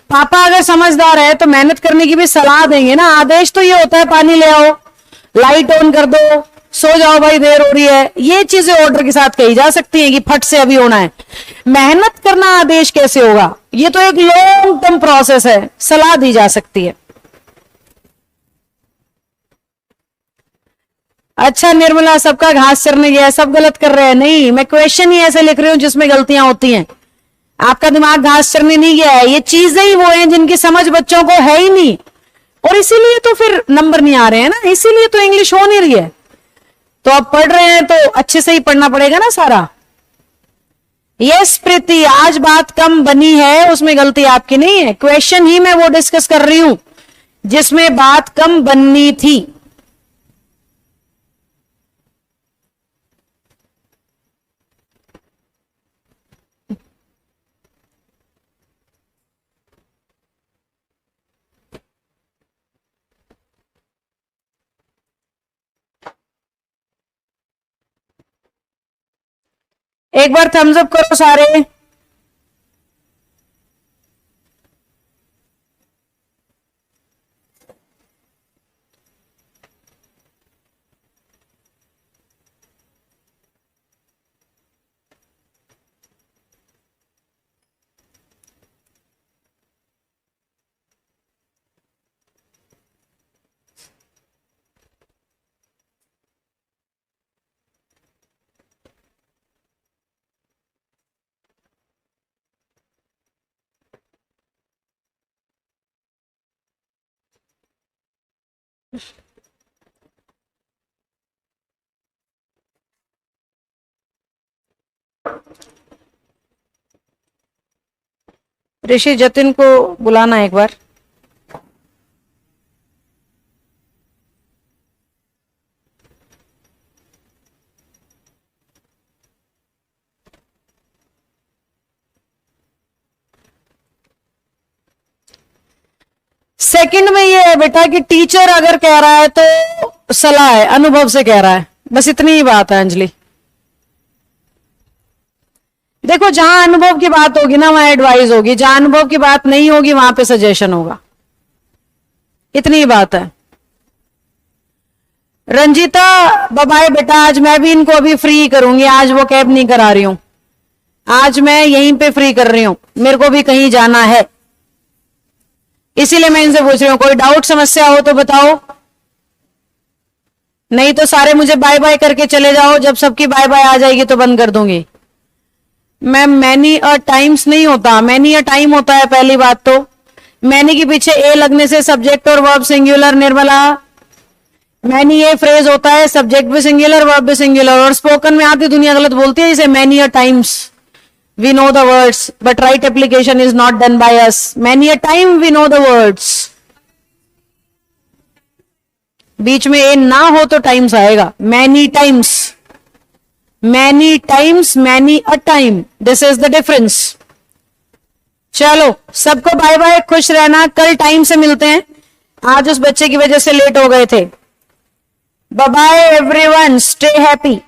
पापा अगर समझदार है तो मेहनत करने की भी सलाह देंगे ना। आदेश तो ये होता है पानी ले आओ, लाइट ऑन कर दो, सो जाओ भाई देर हो रही है। ये चीजें ऑर्डर के साथ कही जा सकती हैं कि फट से अभी होना है। मेहनत करना आदेश कैसे होगा? ये तो एक लॉन्ग टर्म प्रोसेस है, सलाह दी जा सकती है। अच्छा निर्मला, सबका घास चरने गया, सब गलत कर रहे हैं। नहीं, मैं क्वेश्चन ही ऐसे लिख रही हूं जिसमें गलतियां होती हैं। आपका दिमाग घास चरने नहीं गया है, ये चीजें ही वो हैं जिनकी समझ बच्चों को है ही नहीं, और इसीलिए तो फिर नंबर नहीं आ रहे हैं ना, इसीलिए तो इंग्लिश हो नहीं रही है। तो अब पढ़ रहे हैं तो अच्छे से ही पढ़ना पड़ेगा ना सारा। यस प्रीति, आज बात कम बनी है, उसमें गलती आपकी नहीं है, क्वेश्चन ही मैं वो डिस्कस कर रही हूं जिसमें बात कम बननी थी। एक बार थम्स अप करो सारे। ऋषि जतिन को बुलाना एक बार। सेकंड में ये है बेटा कि टीचर अगर कह रहा है तो सलाह है, अनुभव से कह रहा है, बस इतनी ही बात है अंजलि। देखो जहां अनुभव की बात होगी ना वहां एडवाइस होगी, जहां अनुभव की बात नहीं होगी वहां पे सजेशन होगा, इतनी ही बात है। रंजीता बाय बेटा, आज मैं भी इनको अभी फ्री करूंगी, आज वो कैब नहीं करा रही हूं, आज मैं यहीं पे फ्री कर रही हूं, मेरे को भी कहीं जाना है, इसीलिए मैं इनसे पूछ रही हूं। कोई डाउट समस्या हो तो बताओ, नहीं तो सारे मुझे बाय बाय करके चले जाओ, जब सबकी बाय बाय आ जाएगी तो बंद कर दूंगी। मैम मैनी अ टाइम्स नहीं होता, मैनी अ टाइम होता है। पहली बात तो मैनी के पीछे ए लगने से सब्जेक्ट और वर्ब सिंगुलर, निर्मला मैनी ये फ्रेज होता है, सब्जेक्ट भी सिंगुलर वर्ब भी सिंगुलर, और स्पोकन में आती दुनिया गलत बोलती है इसे many a times. We know the words, but right application is not done by us. Many a time we know the words. बीच में ए ना हो तो टाइम्स आएगा, many times, many times, many a time. This is the difference. चलो सबको bye bye, खुश रहना, कल टाइम से मिलते हैं, आज उस बच्चे की वजह से लेट हो गए थे। Bye bye everyone, stay happy.